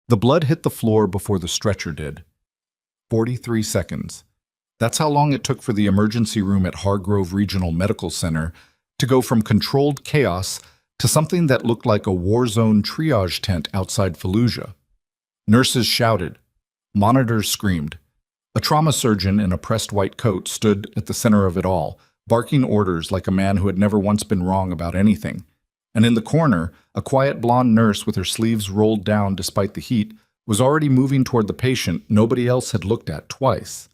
The blood hit the floor before the stretcher did. 43 seconds. That's how long it took for the emergency room at Hargrove Regional Medical Center to go from controlled chaos to something that looked like a war zone triage tent outside Fallujah. Nurses shouted. Monitors screamed. A trauma surgeon in a pressed white coat stood at the center of it all, barking orders like a man who had never once been wrong about anything. And in the corner, a quiet blonde nurse with her sleeves rolled down despite the heat was already moving toward the patient nobody else had looked at twice.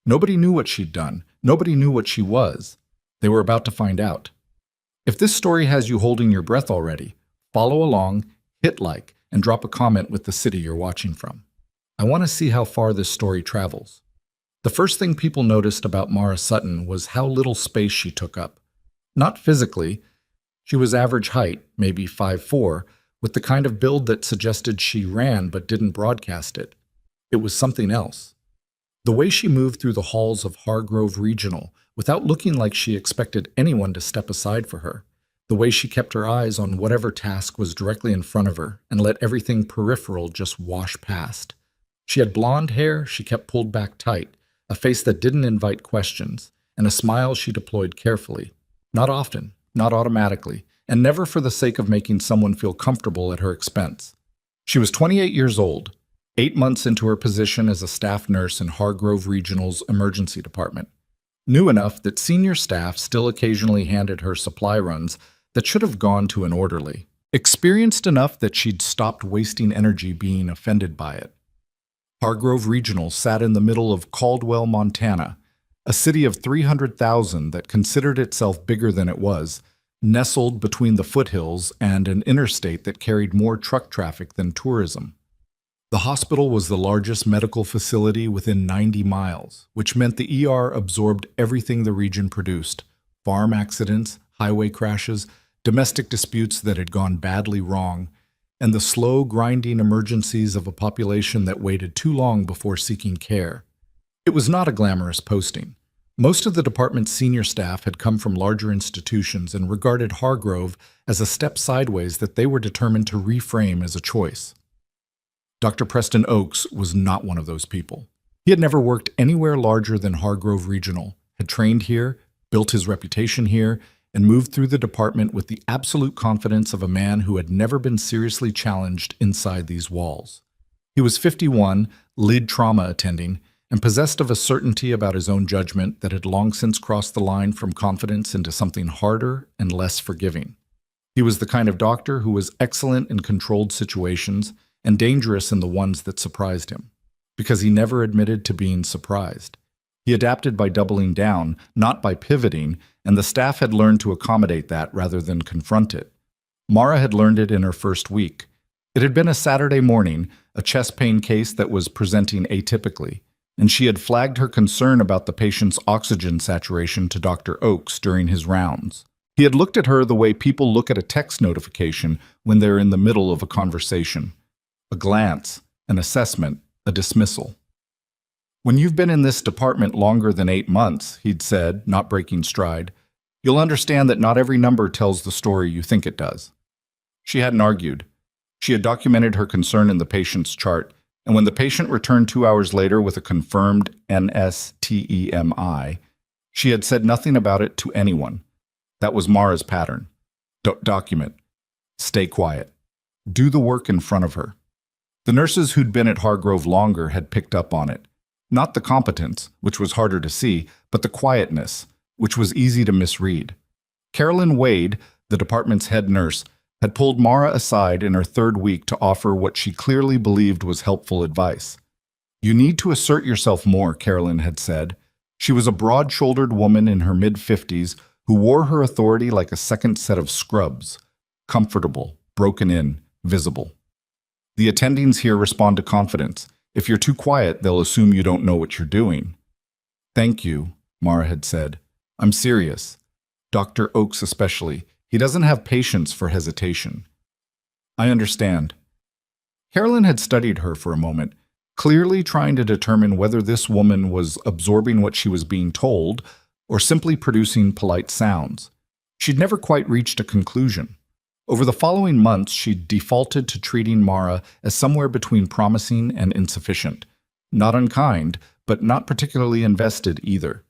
Nobody knew what she'd done. Nobody knew what she was. They were about to find out. If this story has you holding your breath already, follow along, hit like, and drop a comment with the city you're watching from. I want to see how far this story travels. The first thing people noticed about Mara Sutton was how little space she took up. Not physically. She was average height, maybe 5'4", with the kind of build that suggested she ran but didn't broadcast it. It was something else. The way she moved through the halls of Hargrove Regional without looking like she expected anyone to step aside for her. The way she kept her eyes on whatever task was directly in front of her and let everything peripheral just wash past. She had blonde hair she kept pulled back tight, a face that didn't invite questions, and a smile she deployed carefully. Not often, not automatically, and never for the sake of making someone feel comfortable at her expense. She was 28 years old, 8 months into her position as a staff nurse in Hargrove Regional's emergency department. New enough that senior staff still occasionally handed her supply runs that should have gone to an orderly. Experienced enough that she'd stopped wasting energy being offended by it. Hargrove Regional sat in the middle of Caldwell, Montana, a city of 300,000 that considered itself bigger than it was, nestled between the foothills and an interstate that carried more truck traffic than tourism. The hospital was the largest medical facility within 90 miles, which meant the ER absorbed everything the region produced: farm accidents, highway crashes, domestic disputes that had gone badly wrong, and the slow, grinding emergencies of a population that waited too long before seeking care. It was not a glamorous posting. Most of the department's senior staff had come from larger institutions and regarded Hargrove as a step sideways that they were determined to reframe as a choice. Dr. Preston Oakes was not one of those people. He had never worked anywhere larger than Hargrove Regional, had trained here, built his reputation here, and moved through the department with the absolute confidence of a man who had never been seriously challenged inside these walls. He was 51, lead trauma attending, and possessed of a certainty about his own judgment that had long since crossed the line from confidence into something harder and less forgiving. He was the kind of doctor who was excellent in controlled situations and dangerous in the ones that surprised him, because he never admitted to being surprised. He adapted by doubling down, not by pivoting, and the staff had learned to accommodate that rather than confront it. Mara had learned it in her first week. It had been a Saturday morning, a chest pain case that was presenting atypically, and she had flagged her concern about the patient's oxygen saturation to Dr. Oakes during his rounds. He had looked at her the way people look at a text notification when they're in the middle of a conversation. A glance, an assessment, a dismissal. "When you've been in this department longer than 8 months," he'd said, not breaking stride, "you'll understand that not every number tells the story you think it does." She hadn't argued. She had documented her concern in the patient's chart, and when the patient returned 2 hours later with a confirmed NSTEMI, she had said nothing about it to anyone. That was Mara's pattern. Document. Stay quiet. Do the work in front of her. The nurses who'd been at Hargrove longer had picked up on it. Not the competence, which was harder to see, but the quietness, which was easy to misread. Carolyn Wade, the department's head nurse, had pulled Mara aside in her third week to offer what she clearly believed was helpful advice. "You need to assert yourself more," Carolyn had said. She was a broad-shouldered woman in her mid-50s who wore her authority like a second set of scrubs, comfortable, broken in, visible. "The attendings here respond to confidence. If you're too quiet, they'll assume you don't know what you're doing." "Thank you," Mara had said. "I'm serious. Dr. Oakes especially. He doesn't have patience for hesitation." "I understand." Carolyn had studied her for a moment, clearly trying to determine whether this woman was absorbing what she was being told or simply producing polite sounds. She'd never quite reached a conclusion. Over the following months, she defaulted to treating Mara as somewhere between promising and insufficient. Not unkind, but not particularly invested either.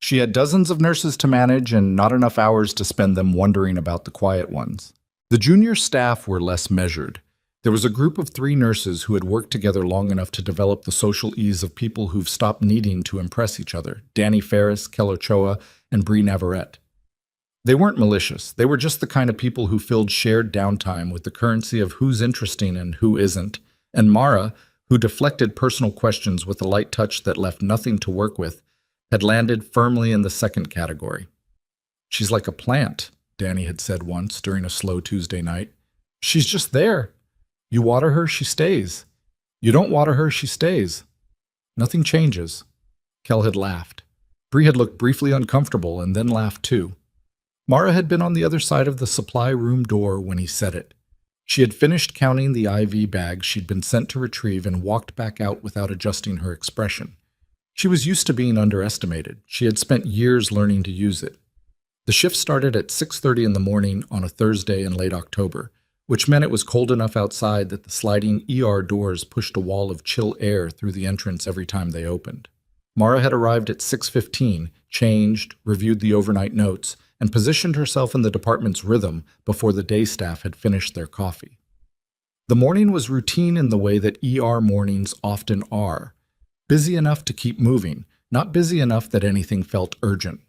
She had dozens of nurses to manage and not enough hours to spend them wondering about the quiet ones. The junior staff were less measured. There was a group of 3 nurses who had worked together long enough to develop the social ease of people who've stopped needing to impress each other: Danny Ferris, Kel Ochoa, and Bree Navarrete. They weren't malicious. They were just the kind of people who filled shared downtime with the currency of who's interesting and who isn't. And Mara, who deflected personal questions with a light touch that left nothing to work with, had landed firmly in the second category. "She's like a plant," Danny had said once during a slow Tuesday night. "She's just there. You water her, she stays. You don't water her, she stays. Nothing changes." Kel had laughed. Bree had looked briefly uncomfortable and then laughed too. Mara had been on the other side of the supply room door when he said it. She had finished counting the IV bags she'd been sent to retrieve and walked back out without adjusting her expression. She was used to being underestimated. She had spent years learning to use it. The shift started at 6:30 in the morning on a Thursday in late October, which meant it was cold enough outside that the sliding ER doors pushed a wall of chill air through the entrance every time they opened. Mara had arrived at 6:15, changed, reviewed the overnight notes, and positioned herself in the department's rhythm before the day staff had finished their coffee. The morning was routine in the way that ER mornings often are. Busy enough to keep moving, not busy enough that anything felt urgent.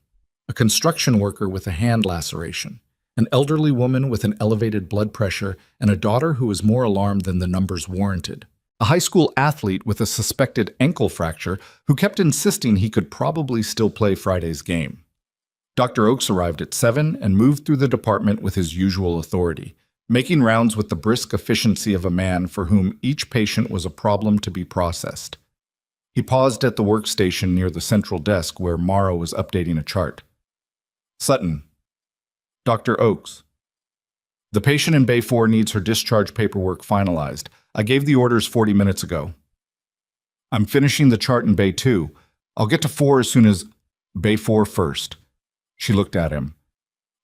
A construction worker with a hand laceration, an elderly woman with an elevated blood pressure, and a daughter who was more alarmed than the numbers warranted. A high school athlete with a suspected ankle fracture who kept insisting he could probably still play Friday's game. Dr. Oakes arrived at 7 and moved through the department with his usual authority, making rounds with the brisk efficiency of a man for whom each patient was a problem to be processed. He paused at the workstation near the central desk where Mara was updating a chart. "Sutton." "Dr. Oakes." "The patient in Bay 4 needs her discharge paperwork finalized. I gave the orders 40 minutes ago." "I'm finishing the chart in Bay 2. I'll get to 4 as soon as—" "Bay 4 first." She looked at him.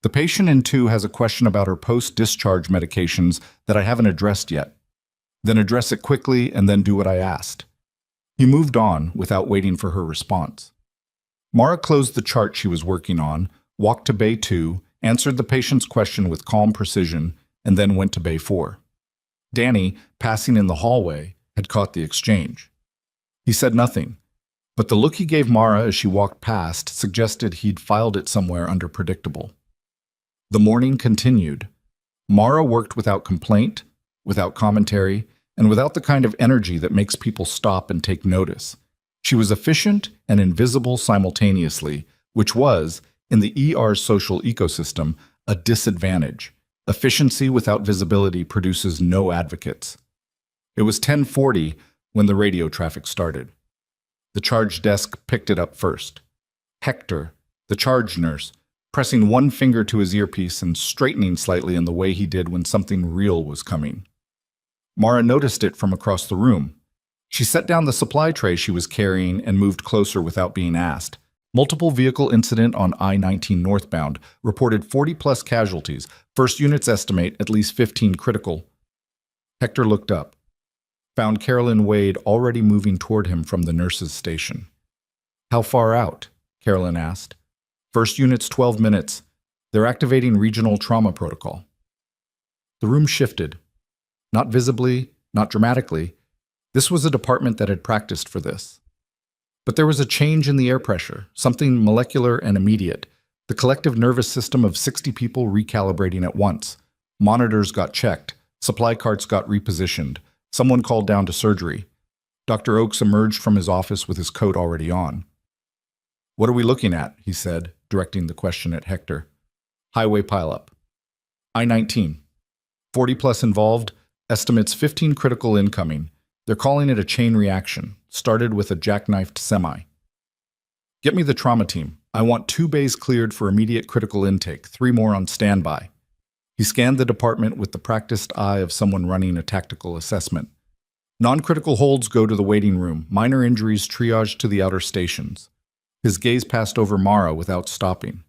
"The patient in 2 has a question about her post-discharge medications that I haven't addressed yet. Then address it quickly and then do what I asked." He moved on without waiting for her response. Mara closed the chart she was working on, walked to Bay 2, answered the patient's question with calm precision, and then went to Bay 4. Danny, passing in the hallway, had caught the exchange. He said nothing, but the look he gave Mara as she walked past suggested he'd filed it somewhere under predictable. The morning continued. Mara worked without complaint, without commentary, and without the kind of energy that makes people stop and take notice. She was efficient and invisible simultaneously, which was, in the ER's social ecosystem, a disadvantage. Efficiency without visibility produces no advocates. It was 10:40 when the radio traffic started. The charge desk picked it up first. Hector, the charge nurse, pressing one finger to his earpiece and straightening slightly in the way he did when something real was coming. Mara noticed it from across the room. She set down the supply tray she was carrying and moved closer without being asked. Multiple vehicle incident on I-19 northbound, reported 40-plus casualties. First units estimate at least 15 critical. Hector looked up, found Carolyn Wade already moving toward him from the nurse's station. "How far out?" Carolyn asked. "First unit's 12 minutes. They're activating regional trauma protocol." The room shifted. Not visibly, not dramatically. This was a department that had practiced for this. But there was a change in the air pressure, something molecular and immediate. The collective nervous system of 60 people recalibrating at once. Monitors got checked. Supply carts got repositioned. Someone called down to surgery. Dr. Oakes emerged from his office with his coat already on. "What are we looking at?" he said, directing the question at Hector. "Highway pileup. I-19. 40-plus involved. Estimates 15 critical incoming. They're calling it a chain reaction. Started with a jackknifed semi. Get me the trauma team. I want 2 bays cleared for immediate critical intake, 3 more on standby." He scanned the department with the practiced eye of someone running a tactical assessment. Non-critical holds go to the waiting room. Minor injuries triaged to the outer stations. His gaze passed over Mara without stopping.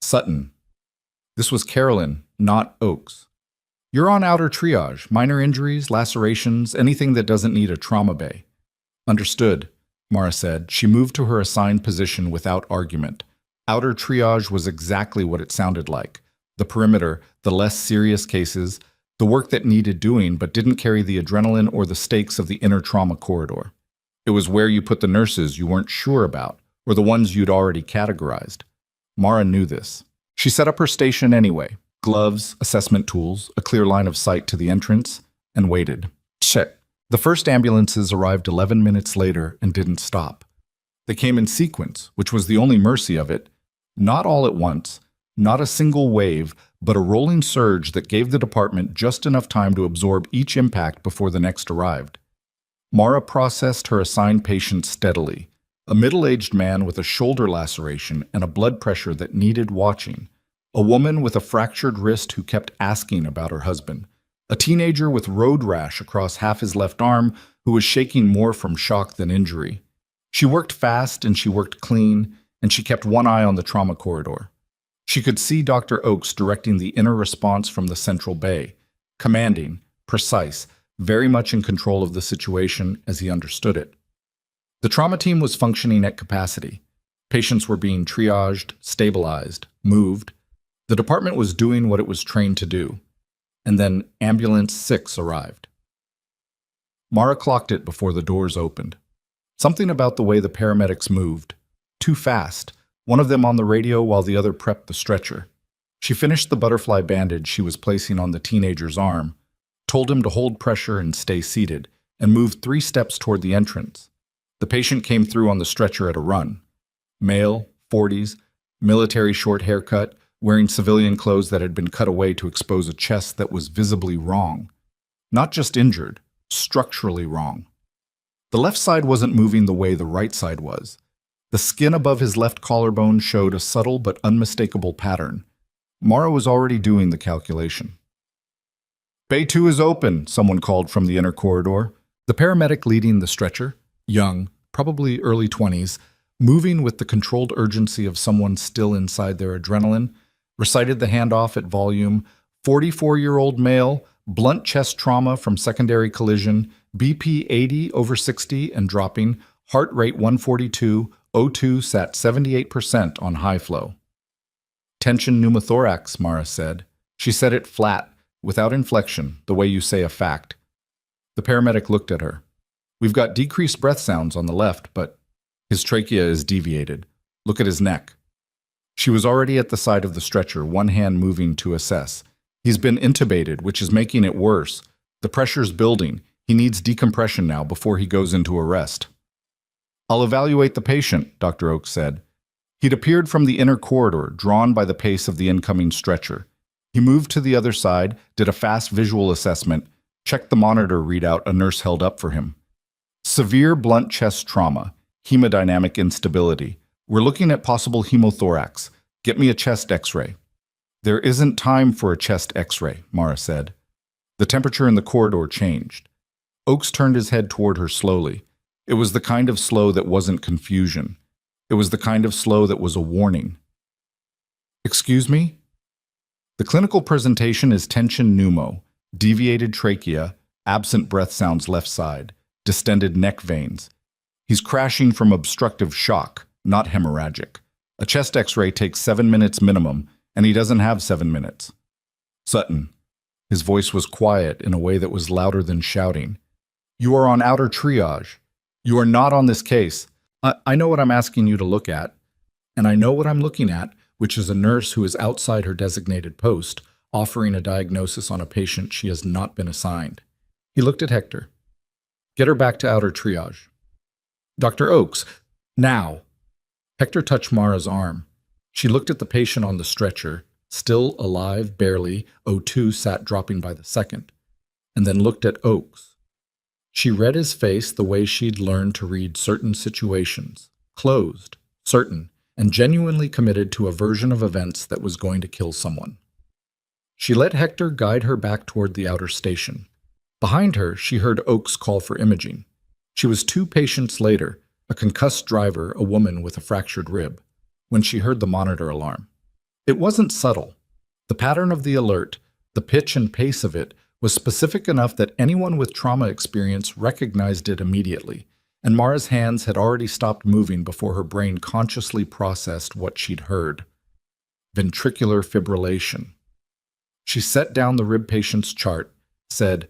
"Sutton." This was Carolyn, not Oakes. You're on outer triage, minor injuries, lacerations, anything that doesn't need a trauma bay. Understood, Mara said. She moved to her assigned position without argument. Outer triage was exactly what it sounded like. The perimeter, the less serious cases, the work that needed doing but didn't carry the adrenaline or the stakes of the inner trauma corridor. It was where you put the nurses you weren't sure about, or the ones you'd already categorized. Mara knew this. She set up her station anyway. Gloves, assessment tools, a clear line of sight to the entrance, and waited. Check. The first ambulances arrived 11 minutes later and didn't stop. They came in sequence, which was the only mercy of it. Not all at once, not a single wave, but a rolling surge that gave the department just enough time to absorb each impact before the next arrived. Mara processed her assigned patient steadily, a middle-aged man with a shoulder laceration and a blood pressure that needed watching, a woman with a fractured wrist who kept asking about her husband, a teenager with road rash across half his left arm who was shaking more from shock than injury. She worked fast and she worked clean, and she kept one eye on the trauma corridor. She could see Dr. Oakes directing the inner response from the central bay, commanding, precise, very much in control of the situation as he understood it. The trauma team was functioning at capacity. Patients were being triaged, stabilized, moved. The department was doing what it was trained to do. And then Ambulance 6 arrived. Mara clocked it before the doors opened. Something about the way the paramedics moved. Too fast, one of them on the radio while the other prepped the stretcher. She finished the butterfly bandage she was placing on the teenager's arm, told him to hold pressure and stay seated, and moved 3 steps toward the entrance. The patient came through on the stretcher at a run. Male, 40s, military short haircut, wearing civilian clothes that had been cut away to expose a chest that was visibly wrong. Not just injured, structurally wrong. The left side wasn't moving the way the right side was. The skin above his left collarbone showed a subtle but unmistakable pattern. Mara was already doing the calculation. "Bay 2 is open," someone called from the inner corridor. The paramedic leading the stretcher, young, probably early 20s, moving with the controlled urgency of someone still inside their adrenaline, recited the handoff at volume, 44-year-old male, blunt chest trauma from secondary collision, BP 80/60 and dropping, heart rate 142, O2 sat 78% on high flow. "Tension pneumothorax," Mara said. She said it flat, without inflection, the way you say a fact. The paramedic looked at her. "We've got decreased breath sounds on the left, but his trachea is deviated. Look at his neck." She was already at the side of the stretcher, one hand moving to assess. "He's been intubated, which is making it worse. The pressure's building. He needs decompression now before he goes into arrest." "I'll evaluate the patient," Dr. Oakes said. He'd appeared from the inner corridor, drawn by the pace of the incoming stretcher. He moved to the other side, did a fast visual assessment, checked the monitor readout a nurse held up for him. "Severe blunt chest trauma, hemodynamic instability. We're looking at possible hemothorax. Get me a chest x-ray." "There isn't time for a chest x-ray," Mara said. The temperature in the corridor changed. Oakes turned his head toward her slowly. It was the kind of slow that wasn't confusion. It was the kind of slow that was a warning. "Excuse me?" "The clinical presentation is tension pneumo, deviated trachea, absent breath sounds left side, distended neck veins. He's crashing from obstructive shock, not hemorrhagic. A chest x-ray takes 7 minutes minimum, and he doesn't have 7 minutes." "Sutton." His voice was quiet in a way that was louder than shouting. "You are on outer triage. You are not on this case. I know what I'm asking you to look at, and I know what I'm looking at, which is a nurse who is outside her designated post, offering a diagnosis on a patient she has not been assigned." He looked at Hector. "Get her back to outer triage." "Dr. Oakes, now!" Hector touched Mara's arm. She looked at the patient on the stretcher, still alive barely, O2 sat dropping by the second, and then looked at Oakes. She read his face the way she'd learned to read certain situations, closed, certain, and genuinely committed to a version of events that was going to kill someone. She let Hector guide her back toward the outer station. Behind her, she heard Oakes call for imaging. She was 2 patients later, a concussed driver, a woman with a fractured rib, when she heard the monitor alarm. It wasn't subtle. The pattern of the alert, The pitch and pace of it was specific enough that anyone with trauma experience recognized it immediately, and Mara's hands had already stopped moving before her brain consciously processed what she'd heard. Ventricular fibrillation. She set down the rib patient's chart, said,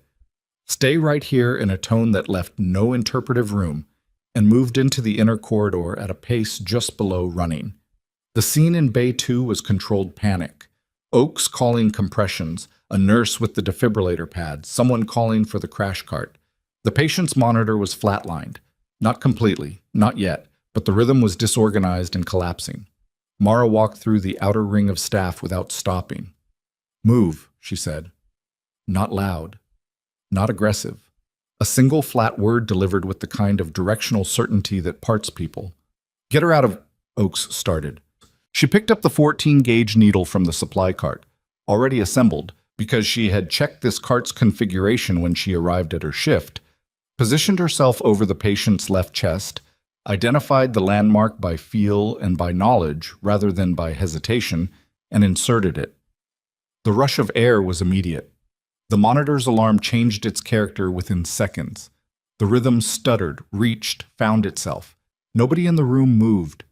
"Stay right here," in a tone that left no interpretive room, and moved into the inner corridor at a pace just below running. The scene in Bay 2 was controlled panic. Oakes calling compressions, a nurse with the defibrillator pad, someone calling for the crash cart. The patient's monitor was flatlined. Not completely, not yet, but the rhythm was disorganized and collapsing. Mara walked through the outer ring of staff without stopping. "Move," she said. Not loud, not aggressive. A single flat word delivered with the kind of directional certainty that parts people. "Get her out of—" Oakes started. She picked up the 14-gauge needle from the supply cart, already assembled, because she had checked this cart's configuration when she arrived at her shift, positioned herself over the patient's left chest, identified the landmark by feel and by knowledge rather than by hesitation, and inserted it. The rush of air was immediate. The monitor's alarm changed its character within seconds. The rhythm stuttered, reached, found itself. Nobody in the room moved.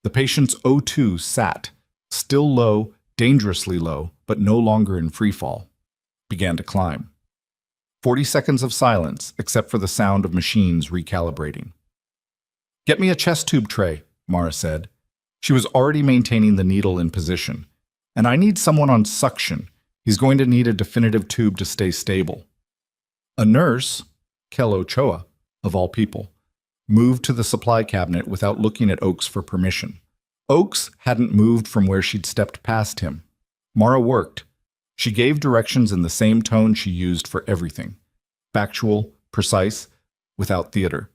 The patient's O2 sat, still low, dangerously low, but no longer in freefall. Began to climb. 40 seconds of silence, except for the sound of machines recalibrating. "Get me a chest tube tray," Mara said. She was already maintaining the needle in position. "And I need someone on suction. He's going to need a definitive tube to stay stable." A nurse, Kel Ochoa, of all people, moved to the supply cabinet without looking at Oakes for permission. Oakes hadn't moved from where she'd stepped past him. Mara worked. She gave directions in the same tone she used for everything. Factual, precise, without theater.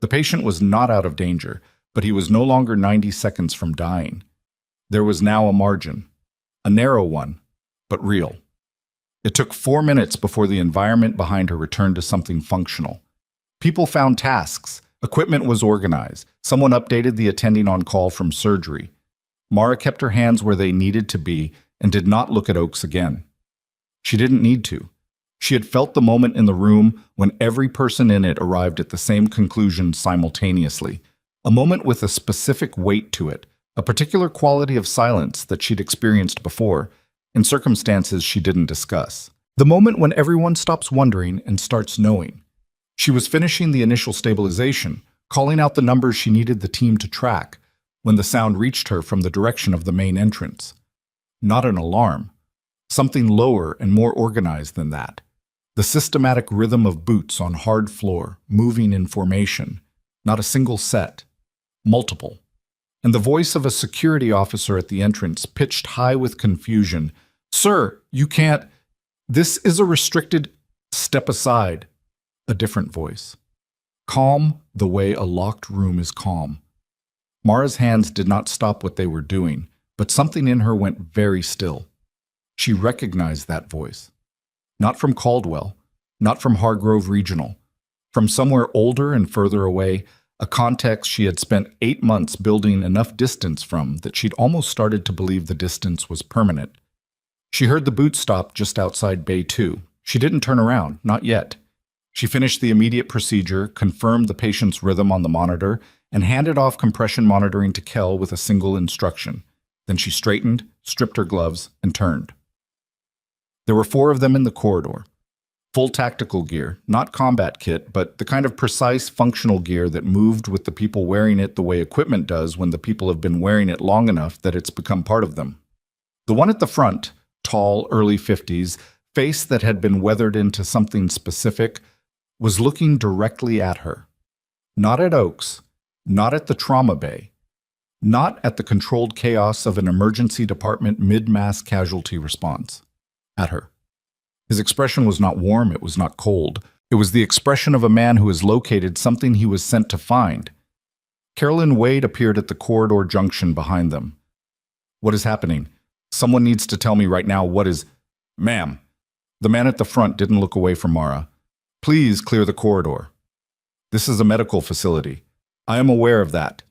The patient was not out of danger, but he was no longer 90 seconds from dying. There was now a margin. A narrow one, but real. It took 4 minutes before the environment behind her returned to something functional. People found tasks. Equipment was organized. Someone updated the attending on call from surgery. Mara kept her hands where they needed to be and did not look at Oakes again. She didn't need to. She had felt the moment in the room when every person in it arrived at the same conclusion simultaneously, a moment with a specific weight to it, a particular quality of silence that she'd experienced before, in circumstances she didn't discuss. The moment when everyone stops wondering and starts knowing. She was finishing the initial stabilization, calling out the numbers she needed the team to track, when the sound reached her from the direction of the main entrance. Not an alarm. Something lower and more organized than that. The systematic rhythm of boots on hard floor, moving in formation. Not a single set. Multiple. And the voice of a security officer at the entrance, pitched high with confusion. "Sir, you can't. This is a restricted—" "Step aside." A different voice. Calm the way a locked room is calm. Mara's hands did not stop what they were doing, but something in her went very still. She recognized that voice. Not from Caldwell, not from Hargrove Regional. From somewhere older and further away, a context she had spent 8 months building enough distance from that she'd almost started to believe the distance was permanent. She heard the boot stop just outside Bay 2. She didn't turn around, not yet. She finished the immediate procedure, confirmed the patient's rhythm on the monitor, and handed off compression monitoring to Kel with a single instruction. Then she straightened, stripped her gloves, and turned. There were 4 of them in the corridor. Full tactical gear, not combat kit, but the kind of precise, functional gear that moved with the people wearing it the way equipment does when the people have been wearing it long enough that it's become part of them. The one at the front, tall, early 50s, face that had been weathered into something specific, was looking directly at her. Not at Oakes, not at the trauma bay, not at the controlled chaos of an emergency department mid-mass casualty response. At her. His expression was not warm, it was not cold. It was the expression of a man who has located something he was sent to find. Carolyn Wade appeared at the corridor junction behind them. "What is happening? Someone needs to tell me right now what is—" "Ma'am." The man at the front didn't look away from Mara. "Please clear the corridor. This is a medical facility. I am aware of that."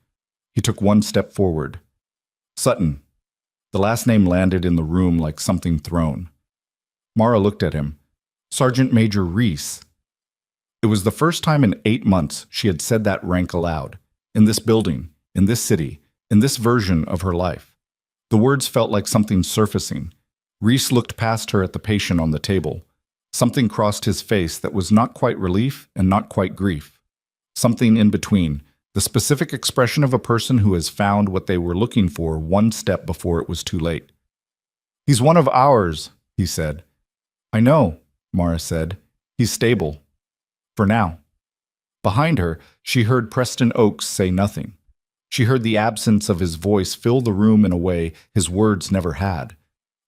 He took 1 step forward. "Sutton." The last name landed in the room like something thrown. Mara looked at him. Sergeant Major Reese. It was the first time in 8 months she had said that rank aloud. In this building, in this city, in this version of her life. The words felt like something surfacing. Reese looked past her at the patient on the table. Something crossed his face that was not quite relief and not quite grief. Something in between, the specific expression of a person who has found what they were looking for one step before it was too late. "He's one of ours," he said. "I know," Mara said. "He's stable. For now." Behind her, she heard Preston Oakes say nothing. She heard the absence of his voice fill the room in a way his words never had.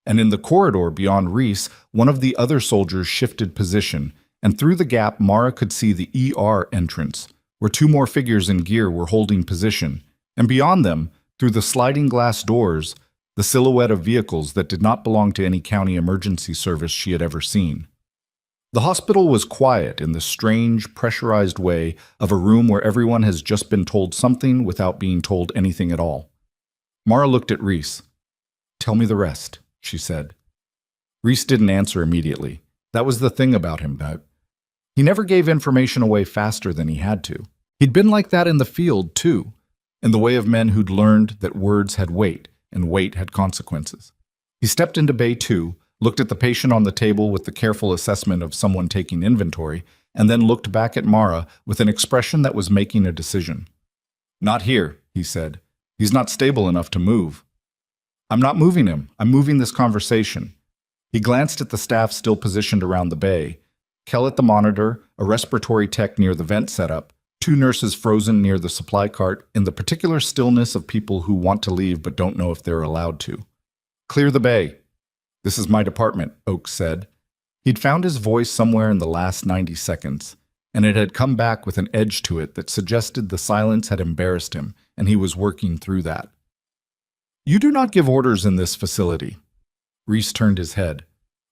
And in the corridor beyond Reese, one of the other soldiers shifted position, and through the gap Mara could see the ER entrance, where 2 more figures in gear were holding position, and beyond them, through the sliding glass doors, the silhouette of vehicles that did not belong to any county emergency service she had ever seen. The hospital was quiet in the strange, pressurized way of a room where everyone has just been told something without being told anything at all. Mara looked at Reese. "Tell me the rest," she said. Reese didn't answer immediately. That was the thing about him, that he never gave information away faster than he had to. He'd been like that in the field, too, in the way of men who'd learned that words had weight and weight had consequences. He stepped into Bay 2, looked at the patient on the table with the careful assessment of someone taking inventory, and then looked back at Mara with an expression that was making a decision. "Not here," he said. "He's not stable enough to move." "I'm not moving him. I'm moving this conversation." He glanced at the staff still positioned around the bay. Kel at the monitor, a respiratory tech near the vent setup, 2 nurses frozen near the supply cart in the particular stillness of people who want to leave but don't know if they're allowed to. "Clear the bay." "This is my department," Oakes said. He'd found his voice somewhere in the last 90 seconds, and it had come back with an edge to it that suggested the silence had embarrassed him, and he was working through that. "You do not give orders in this facility." Reese turned his head.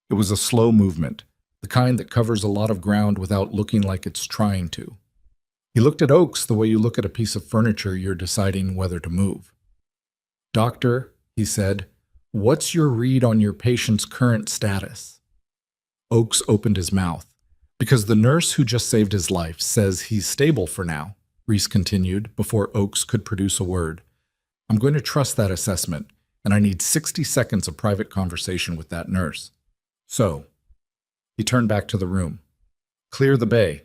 It was a slow movement, the kind that covers a lot of ground without looking like it's trying to. He looked at Oakes the way you look at a piece of furniture you're deciding whether to move. "Doctor," he said, "what's your read on your patient's current status?" Oakes opened his mouth. "Because the nurse who just saved his life says he's stable for now," Reese continued before Oakes could produce a word. "I'm going to trust that assessment, and I need 60 seconds of private conversation with that nurse. So," he turned back to the room. "Clear the bay."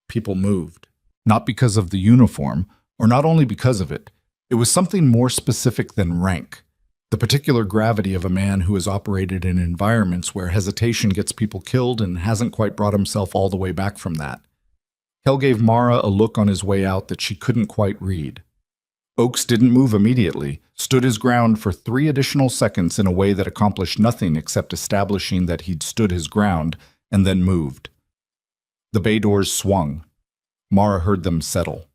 People moved. Not because of the uniform, or not only because of it. It was something more specific than rank. The particular gravity of a man who has operated in environments where hesitation gets people killed and hasn't quite brought himself all the way back from that. Kel gave Mara a look on his way out that she couldn't quite read. Oakes didn't move immediately, stood his ground for 3 additional seconds in a way that accomplished nothing except establishing that he'd stood his ground, and then moved. The bay doors swung. Mara heard them settle.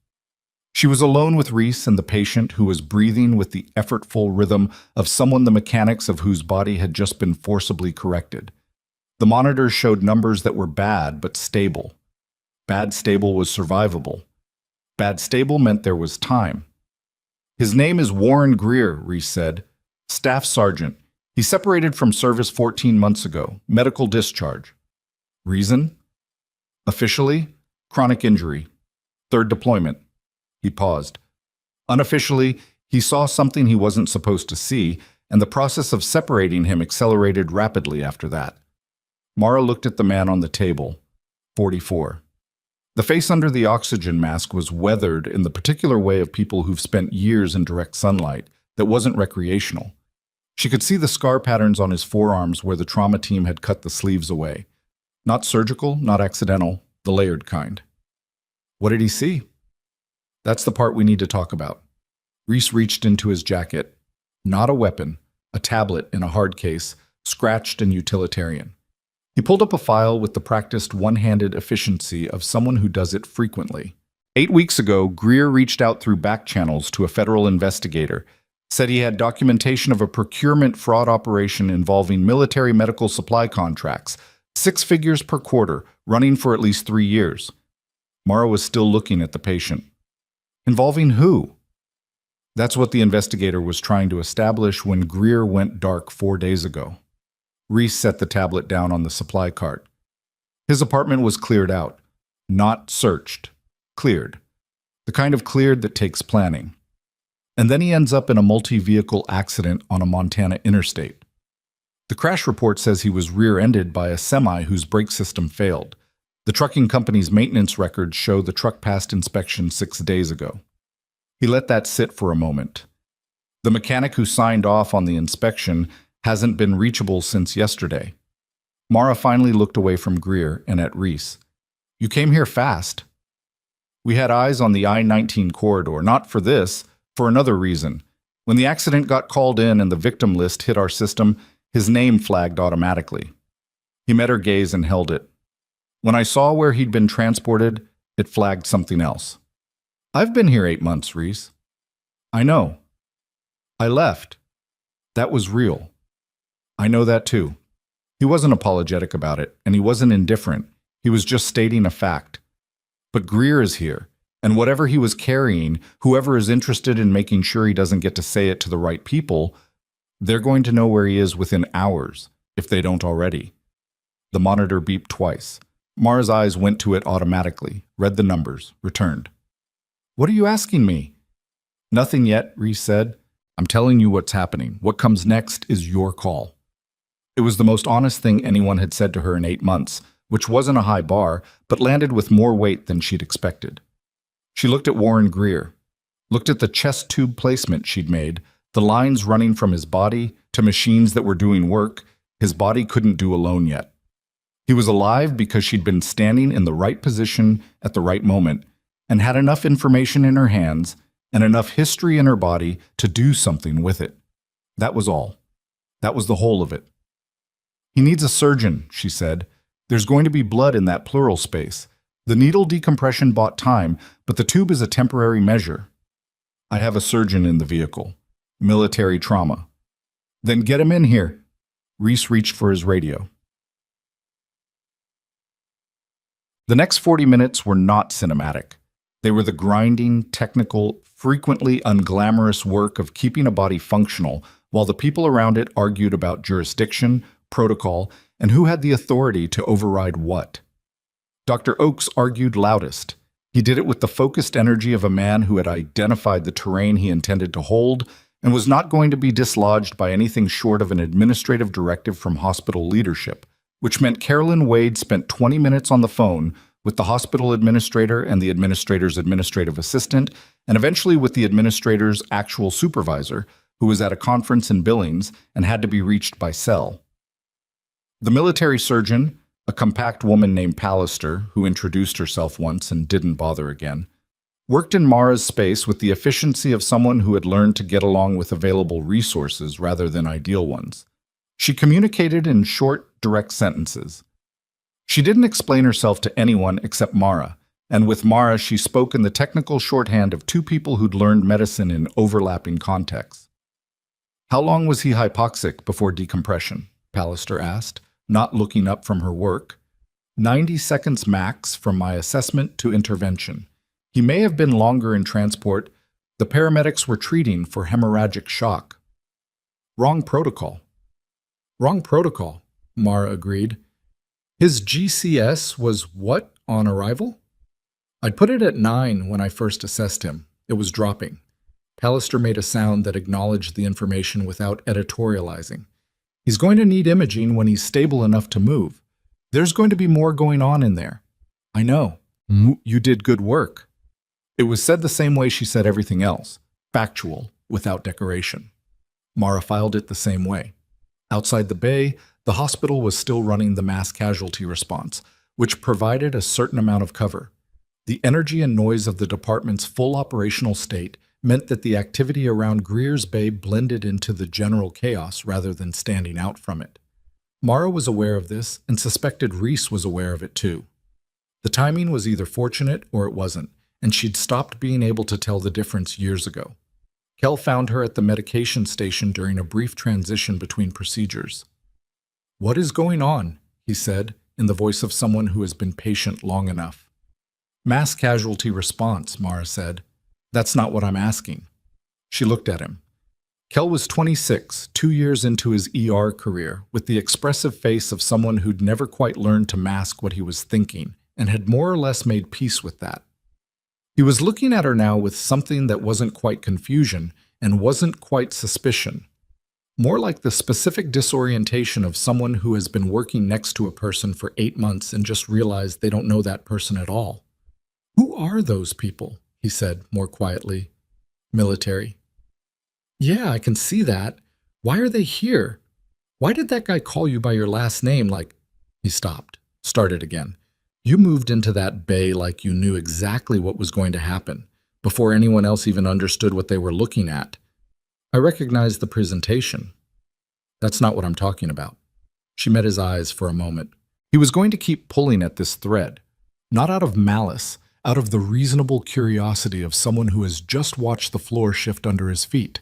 She was alone with Reese and the patient, who was breathing with the effortful rhythm of someone the mechanics of whose body had just been forcibly corrected. The monitors showed numbers that were bad but stable. Bad stable was survivable. Bad stable meant there was time. "His name is Warren Greer," Reese said. "Staff sergeant. He separated from service 14 months ago. Medical discharge." "Reason?" "Officially, chronic injury. 3rd deployment." He paused. "Unofficially, he saw something he wasn't supposed to see, and the process of separating him accelerated rapidly after that." Mara looked at the man on the table. 44. The face under the oxygen mask was weathered in the particular way of people who've spent years in direct sunlight that wasn't recreational. She could see the scar patterns on his forearms where the trauma team had cut the sleeves away. Not surgical, not accidental, the layered kind. What did he see? That's the part we need to talk about. Reese reached into his jacket. Not a weapon, a tablet in a hard case, scratched and utilitarian. He pulled up a file with the practiced one-handed efficiency of someone who does it frequently. 8 weeks ago, Greer reached out through back channels to a federal investigator, said he had documentation of a procurement fraud operation involving military medical supply contracts, 6 figures per quarter, running for at least 3 years. Mara was still looking at the patient. Involving who? That's what the investigator was trying to establish when Greer went dark 4 days ago. Reese set the tablet down on the supply cart. His apartment was cleared out. Not searched. Cleared. The kind of cleared that takes planning. And then he ends up in a multi-vehicle accident on a Montana interstate. The crash report says he was rear-ended by a semi whose brake system failed. The trucking company's maintenance records show the truck passed inspection 6 days ago. He let that sit for a moment. The mechanic who signed off on the inspection hasn't been reachable since yesterday. Mara finally looked away from Greer and at Reese. You came here fast. We had eyes on the I-19 corridor, not for this, for another reason. When the accident got called in and the victim list hit our system, his name flagged automatically. He met her gaze and held it. When I saw where he'd been transported, it flagged something else. I've been here 8 months, Reese. I know. I left. That was real. I know that too. He wasn't apologetic about it, and he wasn't indifferent. He was just stating a fact. But Greer is here, and whatever he was carrying, whoever is interested in making sure he doesn't get to say it to the right people, they're going to know where he is within hours, if they don't already. The monitor beeped twice. Mara's eyes went to it automatically, read the numbers, returned. What are you asking me? Nothing yet, Reese said. I'm telling you what's happening. What comes next is your call. It was the most honest thing anyone had said to her in 8 months, which wasn't a high bar, but landed with more weight than she'd expected. She looked at Warren Greer, looked at the chest tube placement she'd made, the lines running from his body to machines that were doing work his body couldn't do alone yet. He was alive because she'd been standing in the right position at the right moment and had enough information in her hands and enough history in her body to do something with it. That was all. That was the whole of it. He needs a surgeon, she said. There's going to be blood in that pleural space. The needle decompression bought time, but the tube is a temporary measure. I have a surgeon in the vehicle. Military trauma. Then get him in here. Reese reached for his radio. The next 40 minutes were not cinematic. They were the grinding, technical, frequently unglamorous work of keeping a body functional while the people around it argued about jurisdiction, protocol, and who had the authority to override what. Dr. Oakes argued loudest. He did it with the focused energy of a man who had identified the terrain he intended to hold and was not going to be dislodged by anything short of an administrative directive from hospital leadership, which meant Carolyn Wade spent 20 minutes on the phone with the hospital administrator and the administrator's administrative assistant, and eventually with the administrator's actual supervisor, who was at a conference in Billings and had to be reached by cell. The military surgeon, a compact woman named Pallister, who introduced herself once and didn't bother again, worked in Mara's space with the efficiency of someone who had learned to get along with available resources rather than ideal ones. She communicated in short, direct sentences. She didn't explain herself to anyone except Mara, and with Mara she spoke in the technical shorthand of two people who'd learned medicine in overlapping contexts. How long was he hypoxic before decompression? Pallister asked, not looking up from her work. 90 seconds max from my assessment to intervention. He may have been longer in transport. The paramedics were treating for hemorrhagic shock. Wrong protocol. Wrong protocol, Mara agreed. His GCS was what on arrival? I'd put it at 9 when I first assessed him. It was dropping. Pallister made a sound that acknowledged the information without editorializing. He's going to need imaging when he's stable enough to move. There's going to be more going on in there. I know. You did good work. It was said the same way she said everything else, factual, without decoration. Mara filed it the same way. Outside the bay, the hospital was still running the mass casualty response, which provided a certain amount of cover. The energy and noise of the department's full operational state meant that the activity around Greer's Bay blended into the general chaos rather than standing out from it. Mara was aware of this and suspected Reese was aware of it too. The timing was either fortunate or it wasn't, and she'd stopped being able to tell the difference years ago. Kel found her at the medication station during a brief transition between procedures. What is going on? He said, in the voice of someone who has been patient long enough. Mass casualty response, Mara said. That's not what I'm asking. She looked at him. Kel was 26, 2 years into his ER career, with the expressive face of someone who'd never quite learned to mask what he was thinking, and had more or less made peace with that. He was looking at her now with something that wasn't quite confusion and wasn't quite suspicion. More like the specific disorientation of someone who has been working next to a person for 8 months and just realized they don't know that person at all. "Who are those people?" he said more quietly. "Military." "Yeah, I can see that. Why are they here? Why did that guy call you by your last name like—" He stopped, started again. "You moved into that bay like you knew exactly what was going to happen, before anyone else even understood what they were looking at. I recognized the presentation." "That's not what I'm talking about." She met his eyes for a moment. He was going to keep pulling at this thread, not out of malice, out of the reasonable curiosity of someone who has just watched the floor shift under his feet.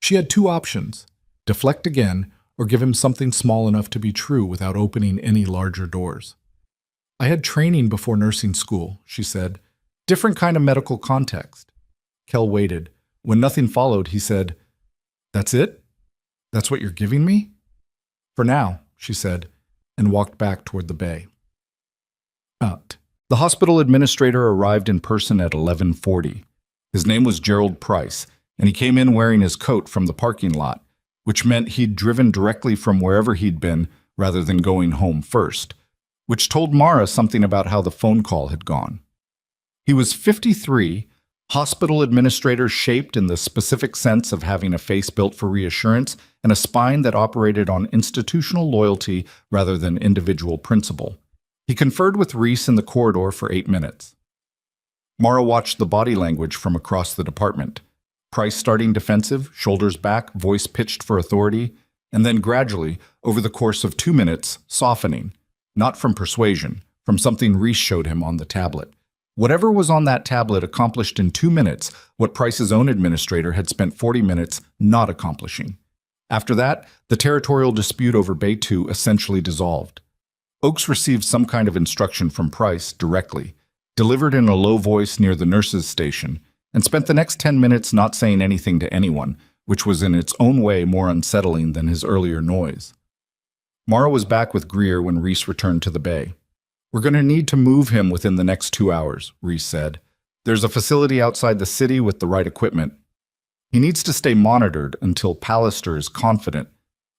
She had two options: deflect again, or give him something small enough to be true without opening any larger doors. "I had training before nursing school," she said. "Different kind of medical context." Kel waited. When nothing followed, he said, "That's it? That's what you're giving me?" "For now," she said, and walked back toward the bay. The hospital administrator arrived in person at 11:40. His name was Gerald Price, and he came in wearing his coat from the parking lot, which meant he'd driven directly from wherever he'd been rather than going home first, which told Mara something about how the phone call had gone. He was 53, hospital administrator shaped in the specific sense of having a face built for reassurance and a spine that operated on institutional loyalty rather than individual principle. He conferred with Reese in the corridor for 8 minutes. Mara watched the body language from across the department. Price starting defensive, shoulders back, voice pitched for authority, and then gradually, over the course of 2 minutes, softening, not from persuasion, from something Reese showed him on the tablet. Whatever was on that tablet accomplished in 2 minutes what Price's own administrator had spent 40 minutes not accomplishing. After that, the territorial dispute over Bay 2 essentially dissolved. Oakes received some kind of instruction from Price directly, delivered in a low voice near the nurses' station, and spent the next 10 minutes not saying anything to anyone, which was in its own way more unsettling than his earlier noise. Mara was back with Greer when Reese returned to the bay. "We're going to need to move him within the next 2 hours, Reese said. "There's a facility outside the city with the right equipment. He needs to stay monitored until Pallister is confident.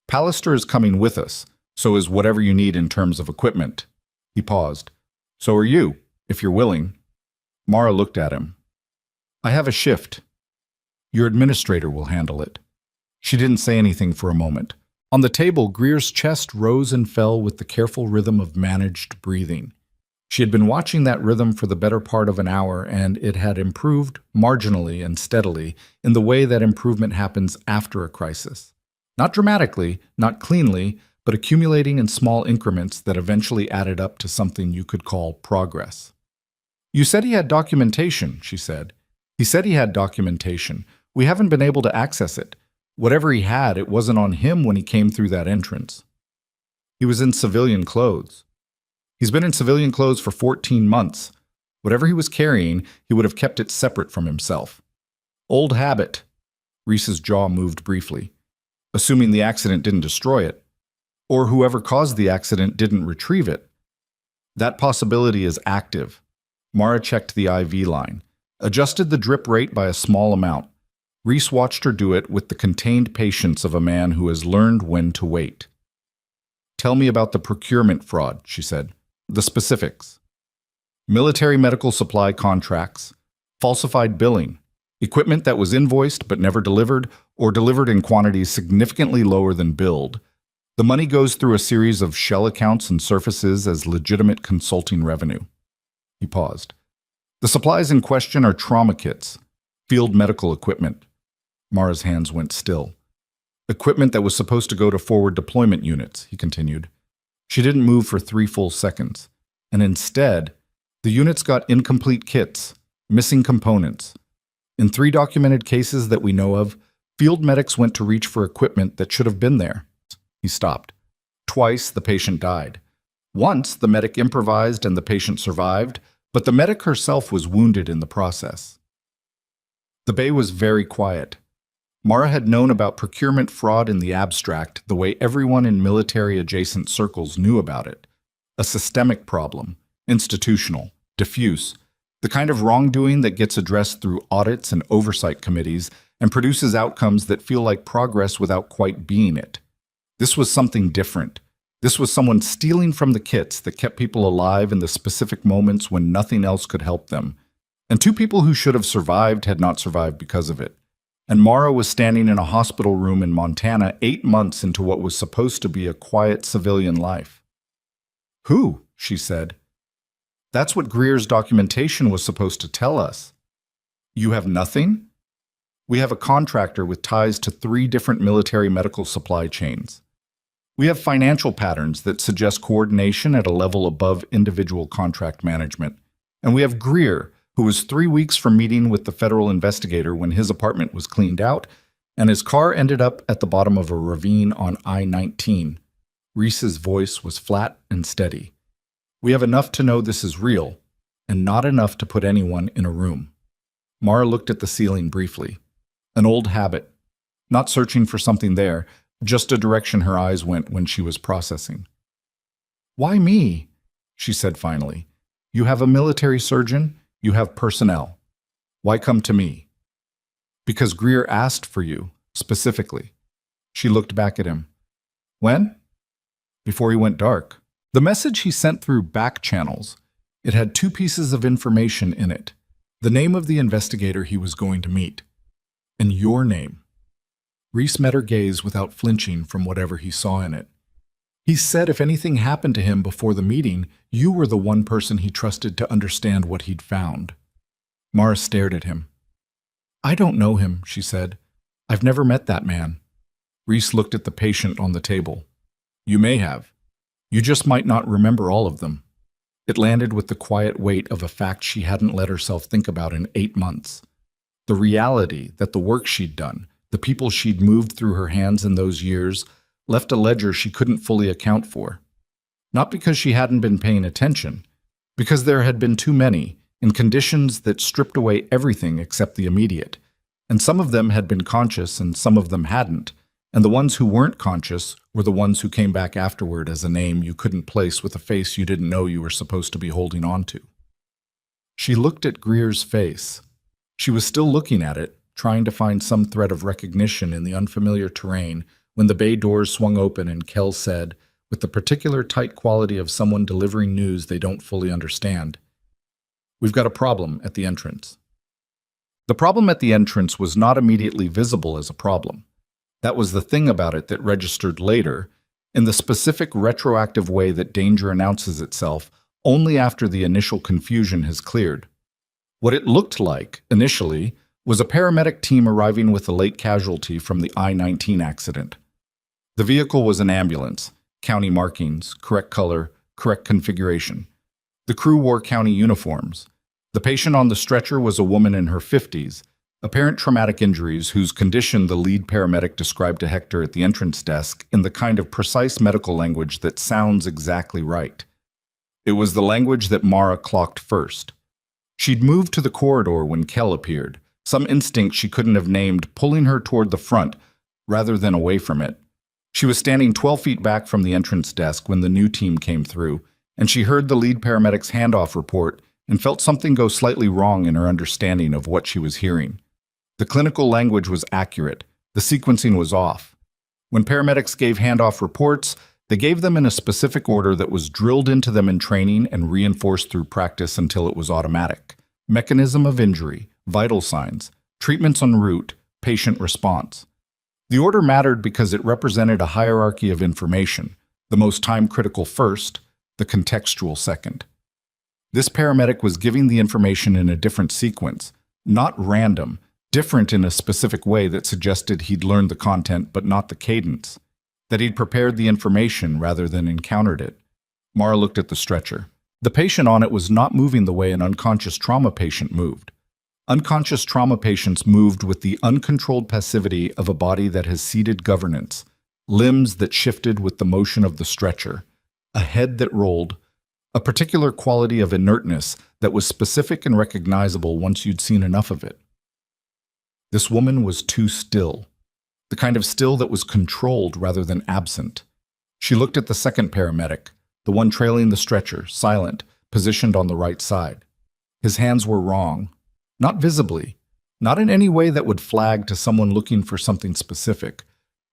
Pallister is coming with us, so is whatever you need in terms of equipment." He paused. "So are you, if you're willing." Mara looked at him. "I have a shift. Your administrator will handle it." She didn't say anything for a moment. On the table, Greer's chest rose and fell with the careful rhythm of managed breathing. She had been watching that rhythm for the better part of an hour, and it had improved marginally and steadily in the way that improvement happens after a crisis. Not dramatically, not cleanly, but accumulating in small increments that eventually added up to something you could call progress. "You said he had documentation," she said. "He said he had documentation. We haven't been able to access it. Whatever he had, it wasn't on him when he came through that entrance." "He was in civilian clothes." "He's been in civilian clothes for 14 months. Whatever he was carrying, he would have kept it separate from himself." "Old habit." Reese's jaw moved briefly. "Assuming the accident didn't destroy it. Or whoever caused the accident didn't retrieve it." "That possibility is active." Mara checked the IV line, adjusted the drip rate by a small amount. Reese watched her do it with the contained patience of a man who has learned when to wait. "Tell me about the procurement fraud," she said. "The specifics." "Military medical supply contracts, falsified billing, equipment that was invoiced but never delivered, or delivered in quantities significantly lower than billed. The money goes through a series of shell accounts and surfaces as legitimate consulting revenue." He paused. "The supplies in question are trauma kits, field medical equipment." Mara's hands went still. "Equipment that was supposed to go to forward deployment units," he continued. She didn't move for 3 full seconds, and instead, the units got incomplete kits, missing components. In 3 documented cases that we know of, field medics went to reach for equipment that should have been there. He stopped. Twice, the patient died. Once, the medic improvised and the patient survived, but the medic herself was wounded in the process. The bay was very quiet. Mara had known about procurement fraud in the abstract the way everyone in military-adjacent circles knew about it. A systemic problem, institutional, diffuse, the kind of wrongdoing that gets addressed through audits and oversight committees and produces outcomes that feel like progress without quite being it. This was something different. This was someone stealing from the kits that kept people alive in the specific moments when nothing else could help them. And two people who should have survived had not survived because of it. And Mara was standing in a hospital room in Montana 8 months into what was supposed to be a quiet civilian life. "Who?" she said. "That's what Greer's documentation was supposed to tell us." "You have nothing?" "We have a contractor with ties to 3 different military medical supply chains. We have financial patterns that suggest coordination at a level above individual contract management. And we have Greer, who was 3 weeks from meeting with the federal investigator when his apartment was cleaned out, and his car ended up at the bottom of a ravine on I-19. Reese's voice was flat and steady. "We have enough to know this is real, and not enough to put anyone in a room." Mara looked at the ceiling briefly. An old habit, not searching for something there, just a direction her eyes went when she was processing. "Why me?" she said finally. "You have a military surgeon, you have personnel. Why come to me?" "Because Greer asked for you, specifically." She looked back at him. "When?" "Before he went dark. The message he sent through back channels. It had 2 pieces of information in it. The name of the investigator he was going to meet. And your name." Reese met her gaze without flinching from whatever he saw in it. "He said if anything happened to him before the meeting, you were the one person he trusted to understand what he'd found." Mara stared at him. "I don't know him," she said. "I've never met that man." Reese looked at the patient on the table. "You may have. You just might not remember all of them." It landed with the quiet weight of a fact she hadn't let herself think about in 8 months. The reality that the work she'd done, the people she'd moved through her hands in those years, left a ledger she couldn't fully account for. Not because she hadn't been paying attention, because there had been too many, in conditions that stripped away everything except the immediate. And some of them had been conscious and some of them hadn't, and the ones who weren't conscious were the ones who came back afterward as a name you couldn't place with a face you didn't know you were supposed to be holding on to. She looked at Greer's face. She was still looking at it, trying to find some thread of recognition in the unfamiliar terrain, when the bay doors swung open and Kell said, with the particular tight quality of someone delivering news they don't fully understand, "We've got a problem at the entrance." The problem at the entrance was not immediately visible as a problem. That was the thing about it that registered later, in the specific retroactive way that danger announces itself only after the initial confusion has cleared. What it looked like, initially, was a paramedic team arriving with a late casualty from the I-19 accident. The vehicle was an ambulance, county markings, correct color, correct configuration. The crew wore county uniforms. The patient on the stretcher was a woman in her 50s, apparent traumatic injuries whose condition the lead paramedic described to Hector at the entrance desk in the kind of precise medical language that sounds exactly right. It was the language that Mara clocked first. She'd moved to the corridor when Kell appeared, some instinct she couldn't have named pulling her toward the front rather than away from it. She was standing 12 feet back from the entrance desk when the new team came through, and she heard the lead paramedic's handoff report and felt something go slightly wrong in her understanding of what she was hearing. The clinical language was accurate. The sequencing was off. When paramedics gave handoff reports, they gave them in a specific order that was drilled into them in training and reinforced through practice until it was automatic. Mechanism of injury, vital signs, treatments en route, patient response. The order mattered because it represented a hierarchy of information, the most time-critical first, the contextual second. This paramedic was giving the information in a different sequence, not random, different in a specific way that suggested he'd learned the content but not the cadence, that he'd prepared the information rather than encountered it. Mara looked at the stretcher. The patient on it was not moving the way an unconscious trauma patient moved. Unconscious trauma patients moved with the uncontrolled passivity of a body that has ceded governance, limbs that shifted with the motion of the stretcher, a head that rolled, a particular quality of inertness that was specific and recognizable once you'd seen enough of it. This woman was too still, the kind of still that was controlled rather than absent. She looked at the second paramedic, the one trailing the stretcher, silent, positioned on the right side. His hands were wrong, not visibly, not in any way that would flag to someone looking for something specific.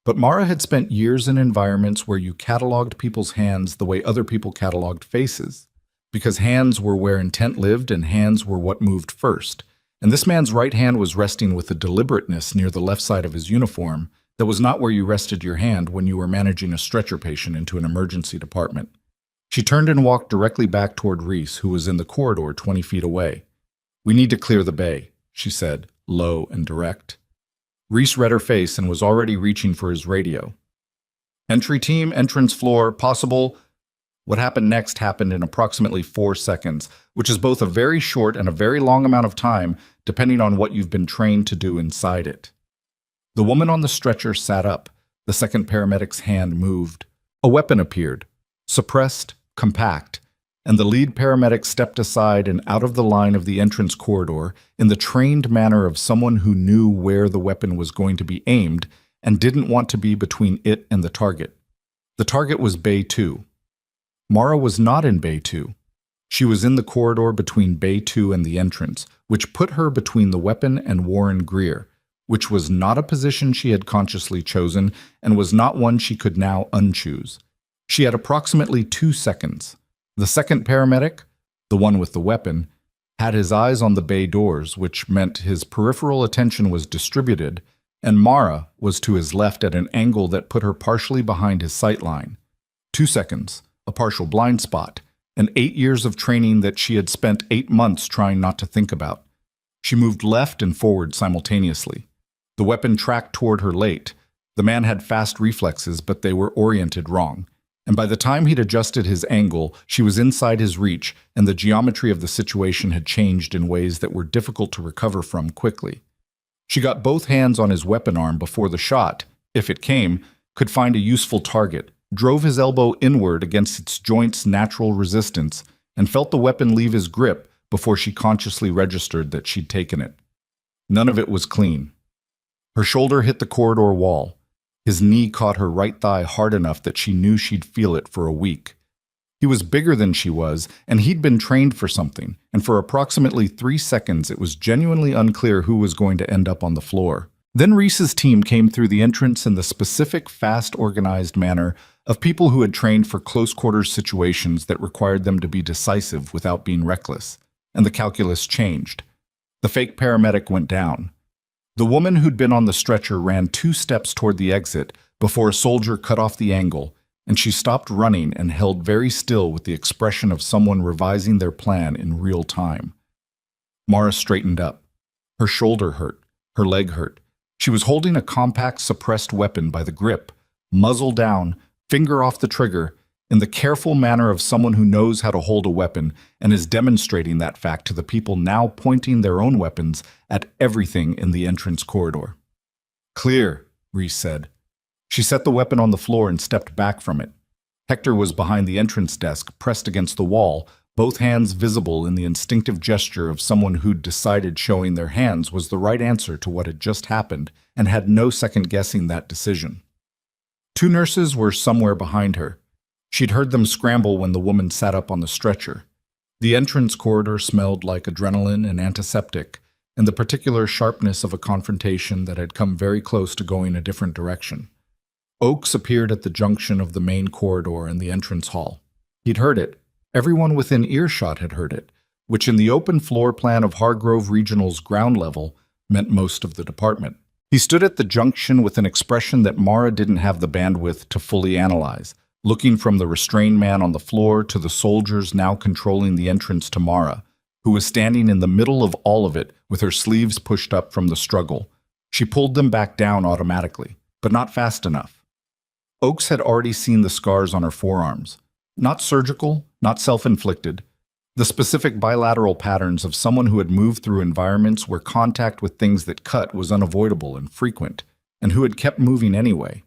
But Mara had spent years in environments where you cataloged people's hands the way other people cataloged faces, because hands were where intent lived and hands were what moved first. And this man's right hand was resting with a deliberateness near the left side of his uniform that was not where you rested your hand when you were managing a stretcher patient into an emergency department. She turned and walked directly back toward Reese, who was in the corridor 20 feet away. "We need to clear the bay," she said, low and direct. Reese read her face and was already reaching for his radio. "Entry team, entrance floor, possible." What happened next happened in approximately 4 seconds, which is both a very short and a very long amount of time, depending on what you've been trained to do inside it. The woman on the stretcher sat up. The second paramedic's hand moved. A weapon appeared, suppressed, compact, and the lead paramedic stepped aside and out of the line of the entrance corridor in the trained manner of someone who knew where the weapon was going to be aimed and didn't want to be between it and the target. The target was Bay 2. Mara was not in Bay 2. She was in the corridor between Bay 2 and the entrance, which put her between the weapon and Warren Greer, which was not a position she had consciously chosen and was not one she could now unchoose. She had approximately 2 seconds. The second paramedic, the one with the weapon, had his eyes on the bay doors, which meant his peripheral attention was distributed, and Mara was to his left at an angle that put her partially behind his sight line. 2 seconds, a partial blind spot, and 8 years of training that she had spent 8 months trying not to think about. She moved left and forward simultaneously. The weapon tracked toward her late. The man had fast reflexes, but they were oriented wrong. And by the time he'd adjusted his angle, she was inside his reach, and the geometry of the situation had changed in ways that were difficult to recover from quickly. She got both hands on his weapon arm before the shot, if it came, could find a useful target, drove his elbow inward against its joint's natural resistance, and felt the weapon leave his grip before she consciously registered that she'd taken it. None of it was clean. Her shoulder hit the corridor wall. His knee caught her right thigh hard enough that she knew she'd feel it for a week. He was bigger than she was, and he'd been trained for something, and for approximately 3 seconds it was genuinely unclear who was going to end up on the floor. Then Reese's team came through the entrance in the specific, fast-organized manner of people who had trained for close-quarters situations that required them to be decisive without being reckless, and the calculus changed. The fake paramedic went down. The woman who'd been on the stretcher ran 2 steps toward the exit before a soldier cut off the angle, and she stopped running and held very still with the expression of someone revising their plan in real time. Mara straightened up. Her shoulder hurt. Her leg hurt. She was holding a compact, suppressed weapon by the grip, muzzle down, finger off the trigger, in the careful manner of someone who knows how to hold a weapon and is demonstrating that fact to the people now pointing their own weapons at everything in the entrance corridor. "Clear," Reese said. She set the weapon on the floor and stepped back from it. Hector was behind the entrance desk, pressed against the wall, both hands visible in the instinctive gesture of someone who'd decided showing their hands was the right answer to what had just happened and had no second-guessing that decision. 2 nurses were somewhere behind her. She'd heard them scramble when the woman sat up on the stretcher. The entrance corridor smelled like adrenaline and antiseptic, and the particular sharpness of a confrontation that had come very close to going a different direction. Oakes appeared at the junction of the main corridor and the entrance hall. He'd heard it. Everyone within earshot had heard it, which in the open floor plan of Hargrove Regional's ground level meant most of the department. He stood at the junction with an expression that Mara didn't have the bandwidth to fully analyze, looking from the restrained man on the floor to the soldiers now controlling the entrance to Mara, who was standing in the middle of all of it with her sleeves pushed up from the struggle. She pulled them back down automatically, but not fast enough. Oakes had already seen the scars on her forearms. Not surgical, not self-inflicted. The specific bilateral patterns of someone who had moved through environments where contact with things that cut was unavoidable and frequent, and who had kept moving anyway.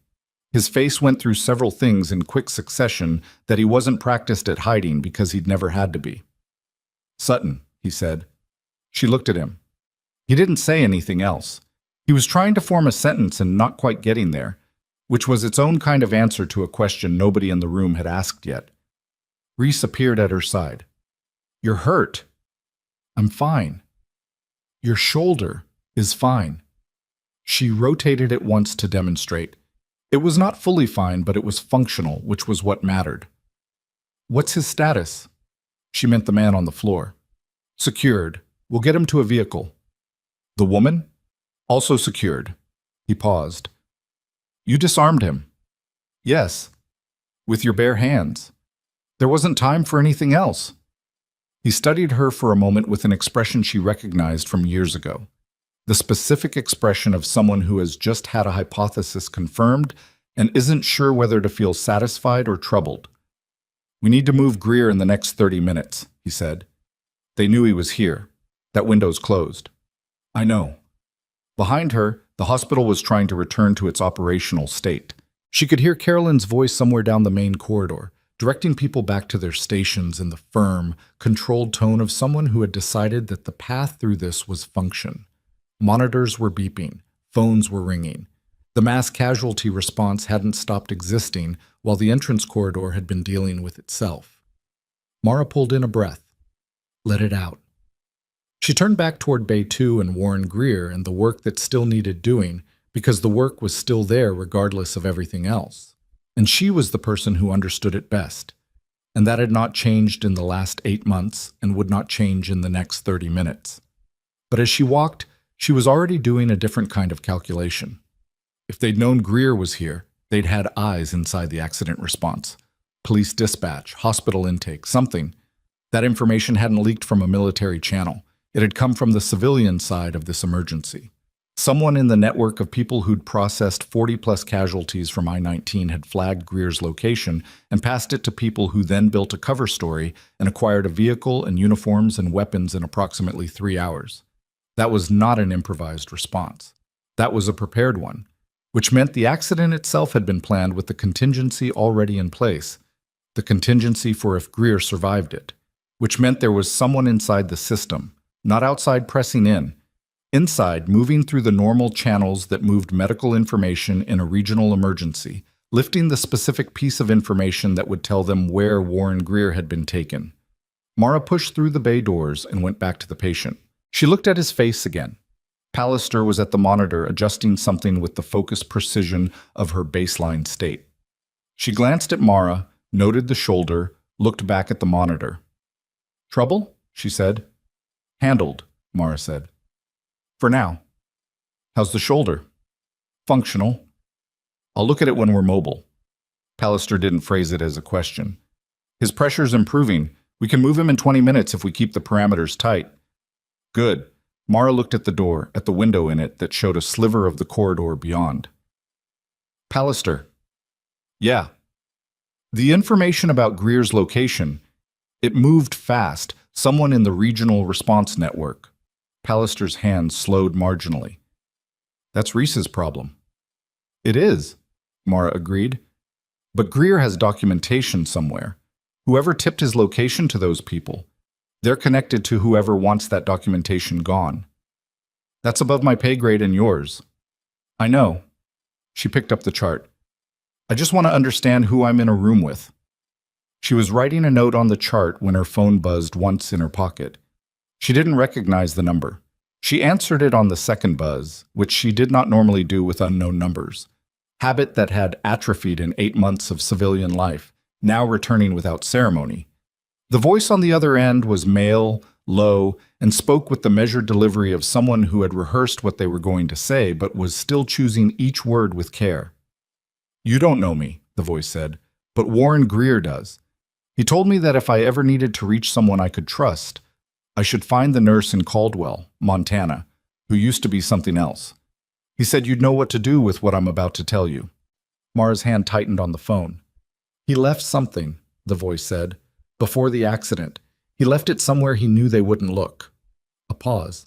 His face went through several things in quick succession that he wasn't practiced at hiding because he'd never had to be. "Sutton," he said. She looked at him. He didn't say anything else. He was trying to form a sentence and not quite getting there, which was its own kind of answer to a question nobody in the room had asked yet. Reese appeared at her side. "You're hurt." "I'm fine." "Your shoulder is fine." She rotated it once to demonstrate. It was not fully fine, but it was functional, which was what mattered. "What's his status?" She meant the man on the floor. "Secured. We'll get him to a vehicle." "The woman?" "Also secured." He paused. "You disarmed him?" "Yes." "With your bare hands?" "There wasn't time for anything else." He studied her for a moment with an expression she recognized from years ago. The specific expression of someone who has just had a hypothesis confirmed and isn't sure whether to feel satisfied or troubled. "We need to move Greer in the next 30 minutes, he said. They knew he was here. That window's closed. "I know." Behind her, the hospital was trying to return to its operational state. She could hear Carolyn's voice somewhere down the main corridor, directing people back to their stations in the firm, controlled tone of someone who had decided that the path through this was function. Monitors were beeping, phones were ringing. The mass casualty response hadn't stopped existing while the entrance corridor had been dealing with itself. Mara pulled in a breath. Let it out. She turned back toward Bay 2 and Warren Greer and the work that still needed doing, because the work was still there regardless of everything else. And she was the person who understood it best. And that had not changed in the last 8 months and would not change in the next 30 minutes. But as she walked, she was already doing a different kind of calculation. If they'd known Greer was here, they'd had eyes inside the accident response. Police dispatch, hospital intake, something. That information hadn't leaked from a military channel. It had come from the civilian side of this emergency. Someone in the network of people who'd processed 40-plus casualties from I-19 had flagged Greer's location and passed it to people who then built a cover story and acquired a vehicle and uniforms and weapons in approximately 3 hours. That was not an improvised response. That was a prepared one, which meant the accident itself had been planned with the contingency already in place, the contingency for if Greer survived it, which meant there was someone inside the system, not outside pressing in, inside moving through the normal channels that moved medical information in a regional emergency, lifting the specific piece of information that would tell them where Warren Greer had been taken. Mara pushed through the bay doors and went back to the patient. She looked at his face again. Pallister was at the monitor adjusting something with the focused precision of her baseline state. She glanced at Mara, noted the shoulder, looked back at the monitor. "Trouble?" she said. "Handled," Mara said. "For now." "How's the shoulder?" "Functional." "I'll look at it when we're mobile." Pallister didn't phrase it as a question. "His pressure's improving. We can move him in 20 minutes if we keep the parameters tight." "Good." Mara looked at the door, at the window in it that showed a sliver of the corridor beyond. "Pallister." "Yeah." "The information about Greer's location, it moved fast, someone in the regional response network." Pallister's hand slowed marginally. "That's Reese's problem." "It is," Mara agreed. "But Greer has documentation somewhere. Whoever tipped his location to those people, they're connected to whoever wants that documentation gone. That's above my pay grade and yours." "I know." She picked up the chart. "I just want to understand who I'm in a room with." She was writing a note on the chart when her phone buzzed once in her pocket. She didn't recognize the number. She answered it on the second buzz, which she did not normally do with unknown numbers. Habit that had atrophied in 8 months of civilian life, now returning without ceremony. The voice on the other end was male, low, and spoke with the measured delivery of someone who had rehearsed what they were going to say but was still choosing each word with care. "You don't know me," the voice said, "but Warren Greer does. He told me that if I ever needed to reach someone I could trust, I should find the nurse in Caldwell, Montana, who used to be something else. He said you'd know what to do with what I'm about to tell you." Mara's hand tightened on the phone. "He left something," the voice said, "before the accident. He left it somewhere he knew they wouldn't look." A pause.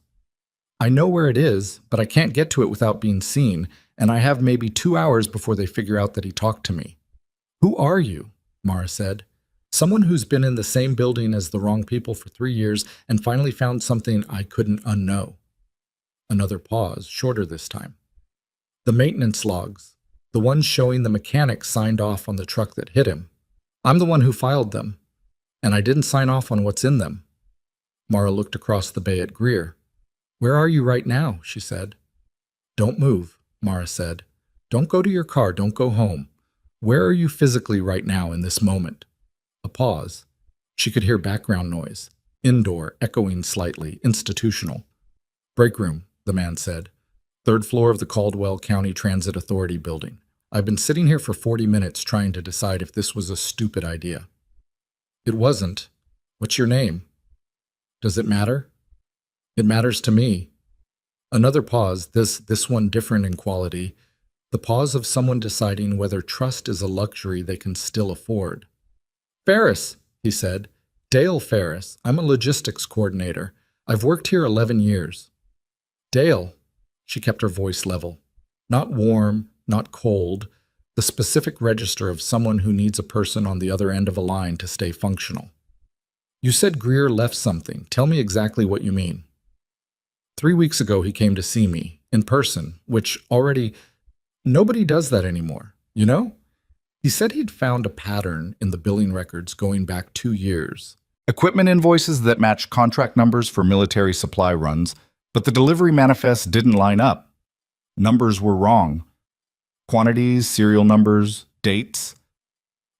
"I know where it is, but I can't get to it without being seen, and I have maybe 2 hours before they figure out that he talked to me." "Who are you?" Mara said. "Someone who's been in the same building as the wrong people for 3 years and finally found something I couldn't unknow." Another pause, shorter this time. The maintenance logs, the ones showing the mechanic signed off on the truck that hit him. I'm the one who filed them, and I didn't sign off on what's in them. Mara looked across the bay at Greer. Where are you right now? She said. Don't move, Mara said. Don't go to your car, don't go home. Where are you physically right now in this moment? A pause. She could hear background noise. Indoor, echoing slightly, institutional. Break room, the man said. Third floor of the Caldwell County Transit Authority building. I've been sitting here for 40 minutes trying to decide if this was a stupid idea. It wasn't. What's your name? Does it matter? It matters to me. Another pause, this one different in quality. The pause of someone deciding whether trust is a luxury they can still afford. Ferris, he said. Dale Ferris. I'm a logistics coordinator. I've worked here 11 years. Dale, she kept her voice level. Not warm, not cold, the specific register of someone who needs a person on the other end of a line to stay functional. You said Greer left something. Tell me exactly what you mean. 3 weeks ago he came to see me, in person, which already... Nobody does that anymore, you know? He said he'd found a pattern in the billing records going back 2 years. Equipment invoices that matched contract numbers for military supply runs, but the delivery manifests didn't line up. Numbers were wrong. Quantities, serial numbers, dates.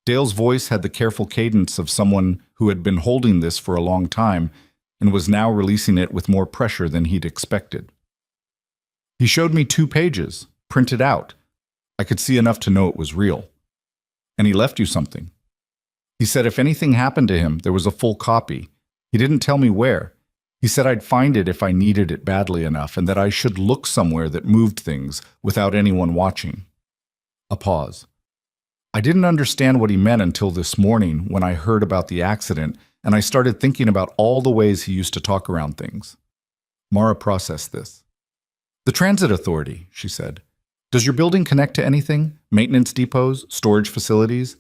Dale's voice had the careful cadence of someone who had been holding this for a long time and was now releasing it with more pressure than he'd expected. He showed me 2 pages, printed out. I could see enough to know it was real. And he left you something. He said if anything happened to him, there was a full copy. He didn't tell me where. He said I'd find it if I needed it badly enough and that I should look somewhere that moved things without anyone watching. A pause. I didn't understand what he meant until this morning when I heard about the accident and I started thinking about all the ways he used to talk around things. Mara processed this. The Transit Authority, she said. Does your building connect to anything? Maintenance depots? Storage facilities?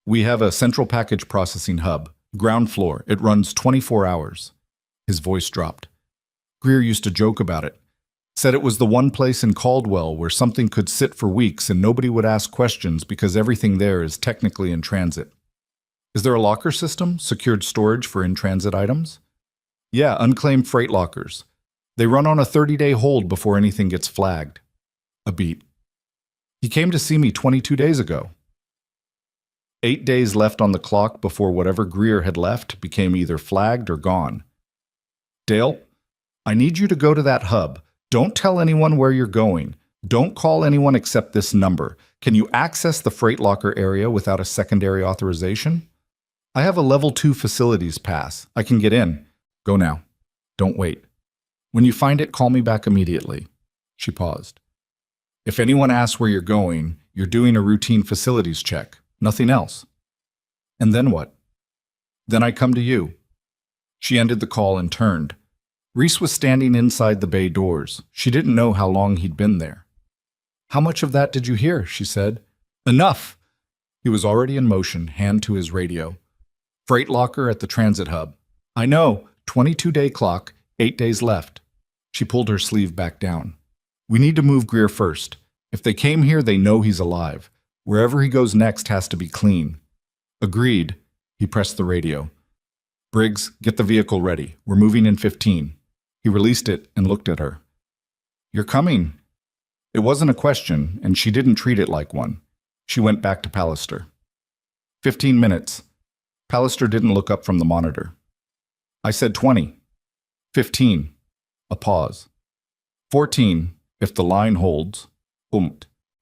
We have a central package processing hub. Ground floor. It runs 24 hours. His voice dropped. Greer used to joke about it. Said it was the one place in Caldwell where something could sit for weeks and nobody would ask questions because everything there is technically in transit. Is there a locker system? Secured storage for in-transit items? Yeah, unclaimed freight lockers. They run on a 30-day hold before anything gets flagged. A beat. He came to see me 22 days ago. 8 days left on the clock before whatever Greer had left became either flagged or gone. Dale, I need you to go to that hub. Don't tell anyone where you're going. Don't call anyone except this number. Can you access the freight locker area without a secondary authorization? I have a level 2 facilities pass. I can get in. Go now. Don't wait. When you find it, call me back immediately. She paused. If anyone asks where you're going, you're doing a routine facilities check. Nothing else. And then what? Then I come to you. She ended the call and turned. Reese was standing inside the bay doors. She didn't know how long he'd been there. How much of that did you hear? She said. Enough! He was already in motion, hand to his radio. Freight locker at the transit hub. I know, 22-day clock, 8 days left. She pulled her sleeve back down. We need to move Greer first. If they came here, they know he's alive. Wherever he goes next has to be clean. Agreed. He pressed the radio. Briggs, get the vehicle ready. We're moving in 15. He released it and looked at her. You're coming. It wasn't a question, and she didn't treat it like one. She went back to Pallister. 15 minutes. Pallister didn't look up from the monitor. I said 20. 15. A pause. 14, if the line holds.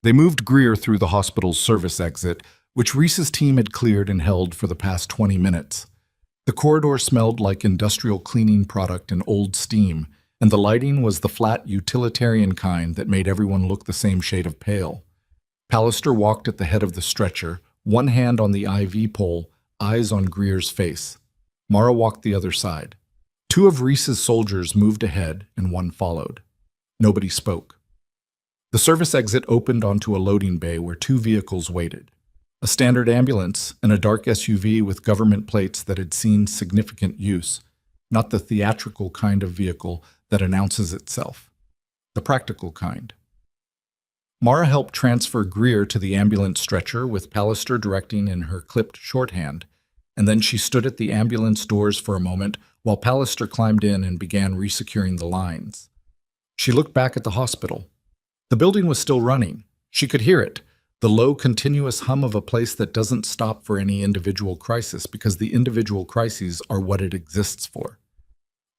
They moved Greer through the hospital's service exit, which Reese's team had cleared and held for the past 20 minutes. The corridor smelled like industrial cleaning product and old steam, and the lighting was the flat, utilitarian kind that made everyone look the same shade of pale. Pallister walked at the head of the stretcher, one hand on the IV pole, eyes on Greer's face. Mara walked the other side. 2 of Reese's soldiers moved ahead, and 1 followed. Nobody spoke. The service exit opened onto a loading bay where 2 vehicles waited. A standard ambulance and a dark SUV with government plates that had seen significant use, not the theatrical kind of vehicle that announces itself. the practical kind. Mara helped transfer Greer to the ambulance stretcher with Pallister directing in her clipped shorthand, and then she stood at the ambulance doors for a moment while Pallister climbed in and began resecuring the lines. She looked back at the hospital. The building was still running. She could hear it, the low, continuous hum of a place that doesn't stop for any individual crisis because the individual crises are what it exists for.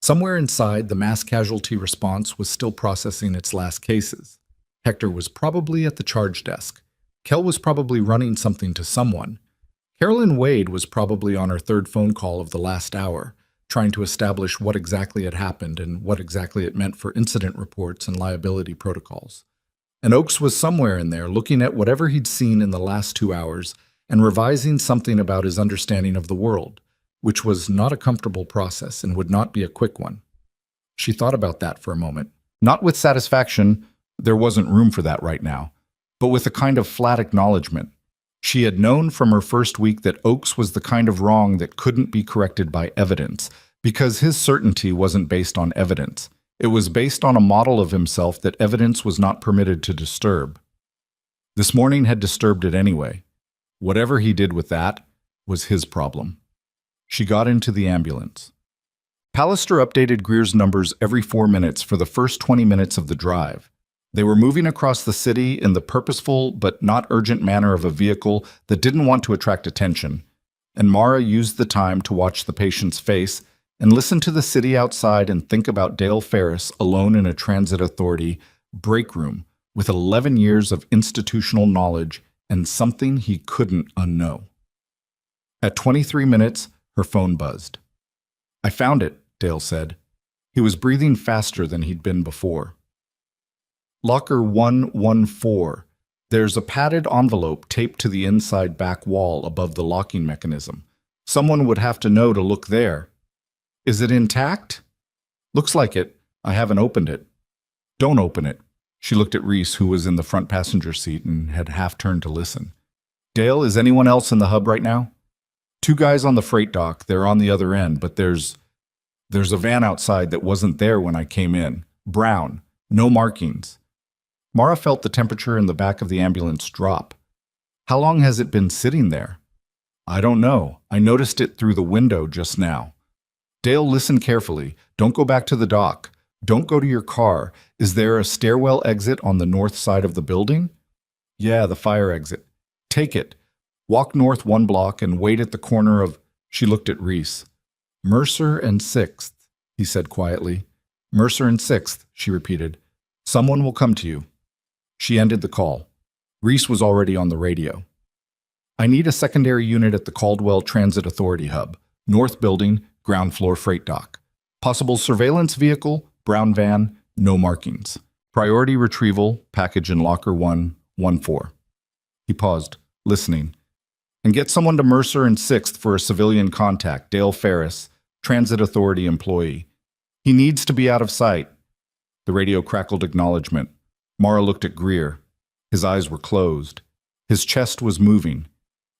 Somewhere inside, the mass casualty response was still processing its last cases. Hector was probably at the charge desk. Kel was probably running something to someone. Carolyn Wade was probably on her third phone call of the last hour, trying to establish what exactly had happened and what exactly it meant for incident reports and liability protocols. And Oakes was somewhere in there looking at whatever he'd seen in the last 2 hours and revising something about his understanding of the world, which was not a comfortable process and would not be a quick one. She thought about that for a moment. Not with satisfaction, there wasn't room for that right now, but with a kind of flat acknowledgement. She had known from her first week that Oakes was the kind of wrong that couldn't be corrected by evidence, because his certainty wasn't based on evidence. It was based on a model of himself that evidence was not permitted to disturb. This morning had disturbed it anyway. Whatever he did with that was his problem. She got into the ambulance. Pallister updated Greer's numbers every 4 minutes for the first 20 minutes of the drive. They were moving across the city in the purposeful but not urgent manner of a vehicle that didn't want to attract attention, and Mara used the time to watch the patient's face and listen to the city outside and think about Dale Ferris alone in a transit authority break room with 11 years of institutional knowledge and something he couldn't unknow. At 23 minutes, her phone buzzed. "I found it," Dale said. He was breathing faster than he'd been before. "Locker 114. There's a padded envelope taped to the inside back wall above the locking mechanism. Someone would have to know to look there. Is it intact?" "Looks like it. I haven't opened it." "Don't open it." She looked at Reese, who was in the front passenger seat and had half turned to listen. "Dale, is anyone else in the hub right now?" "2 guys on the freight dock. They're on the other end, but there's a van outside that wasn't there when I came in. Brown. No markings." Mara felt the temperature in the back of the ambulance drop. "How long has it been sitting there?" "I don't know. I noticed it through the window just now." "Dale, listen carefully. Don't go back to the dock. Don't go to your car. Is there a stairwell exit on the north side of the building?" "Yeah, the fire exit." "Take it. Walk north 1 block and wait at the corner of—" She looked at Reese. "Mercer and 6th, he said quietly. "Mercer and 6th, she repeated. "Someone will come to you." She ended the call. Reese was already on the radio. "I need a secondary unit at the Caldwell Transit Authority hub. North building, ground floor freight dock. Possible surveillance vehicle, brown van, no markings. Priority retrieval, package in locker 114. He paused, listening. "And get someone to Mercer and 6th for a civilian contact, Dale Ferris, Transit Authority employee. He needs to be out of sight." The radio crackled acknowledgement. Mara looked at Greer. His eyes were closed. His chest was moving.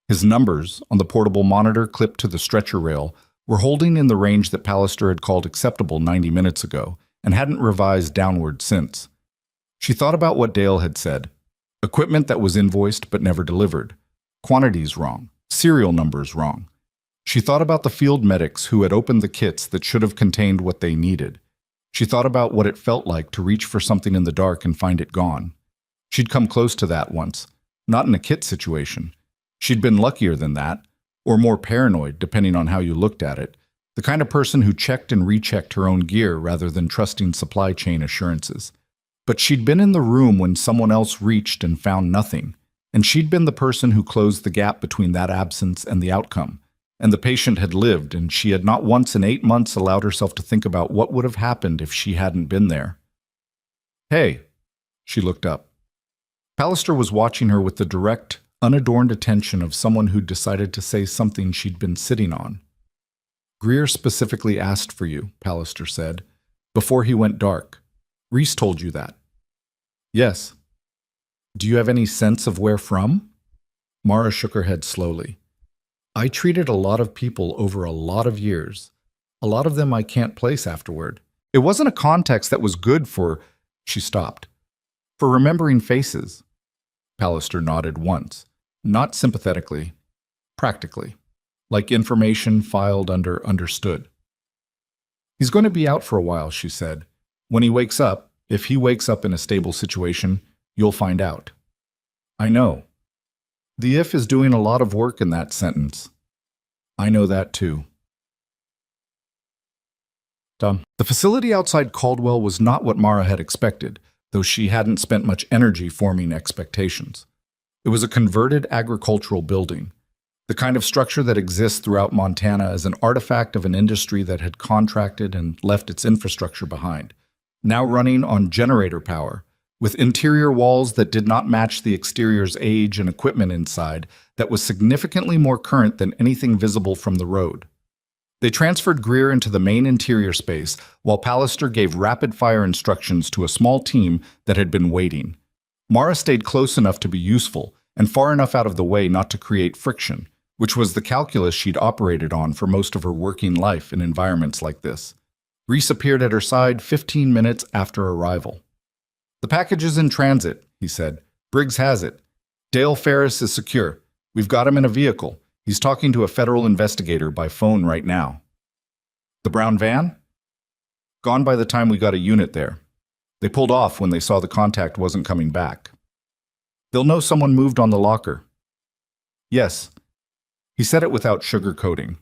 His numbers, on the portable monitor clipped to the stretcher rail, were holding in the range that Pallister had called acceptable 90 minutes ago and hadn't revised downward since. She thought about what Dale had said. Equipment that was invoiced but never delivered. Quantities wrong. Serial numbers wrong. She thought about the field medics who had opened the kits that should have contained what they needed. She thought about what it felt like to reach for something in the dark and find it gone. She'd come close to that once, not in a kit situation. She'd been luckier than that, or more paranoid, depending on how you looked at it, the kind of person who checked and rechecked her own gear rather than trusting supply chain assurances. But she'd been in the room when someone else reached and found nothing, and she'd been the person who closed the gap between that absence and the outcome. And the patient had lived, and she had not once in 8 months allowed herself to think about what would have happened if she hadn't been there. "Hey," she looked up. Pallister was watching her with the direct, unadorned attention of someone who'd decided to say something she'd been sitting on. "Greer specifically asked for you," Pallister said, "before he went dark. Reese told you that." "Yes." "Do you have any sense of where from?" Mara shook her head slowly. "I treated a lot of people over a lot of years. A lot of them I can't place afterward. It wasn't a context that was good for She stopped. For remembering faces. Pallister nodded once, not sympathetically, practically, like information filed under understood. He's going to be out for a while, she said. When he wakes up, if he wakes up in a stable situation, you'll find out. I know. The if is doing a lot of work in that sentence. I know that too. The facility outside Caldwell was not what Mara had expected, though she hadn't spent much energy forming expectations. It was a converted agricultural building, the kind of structure that exists throughout Montana as an artifact of an industry that had contracted and left its infrastructure behind, now running on generator power, with interior walls that did not match the exterior's age and equipment inside that was significantly more current than anything visible from the road. They transferred Greer into the main interior space, while Pallister gave rapid-fire instructions to a small team that had been waiting. Mara stayed close enough to be useful, and far enough out of the way not to create friction, which was the calculus she'd operated on for most of her working life in environments like this. Reese appeared at her side 15 minutes after arrival. The package is in transit, he said. Briggs has it. Dale Ferris is secure. We've got him in a vehicle. He's talking to a federal investigator by phone right now. The brown van? Gone by the time we got a unit there. They pulled off when they saw the contact wasn't coming back. They'll know someone moved on the locker. Yes. He said it without sugarcoating,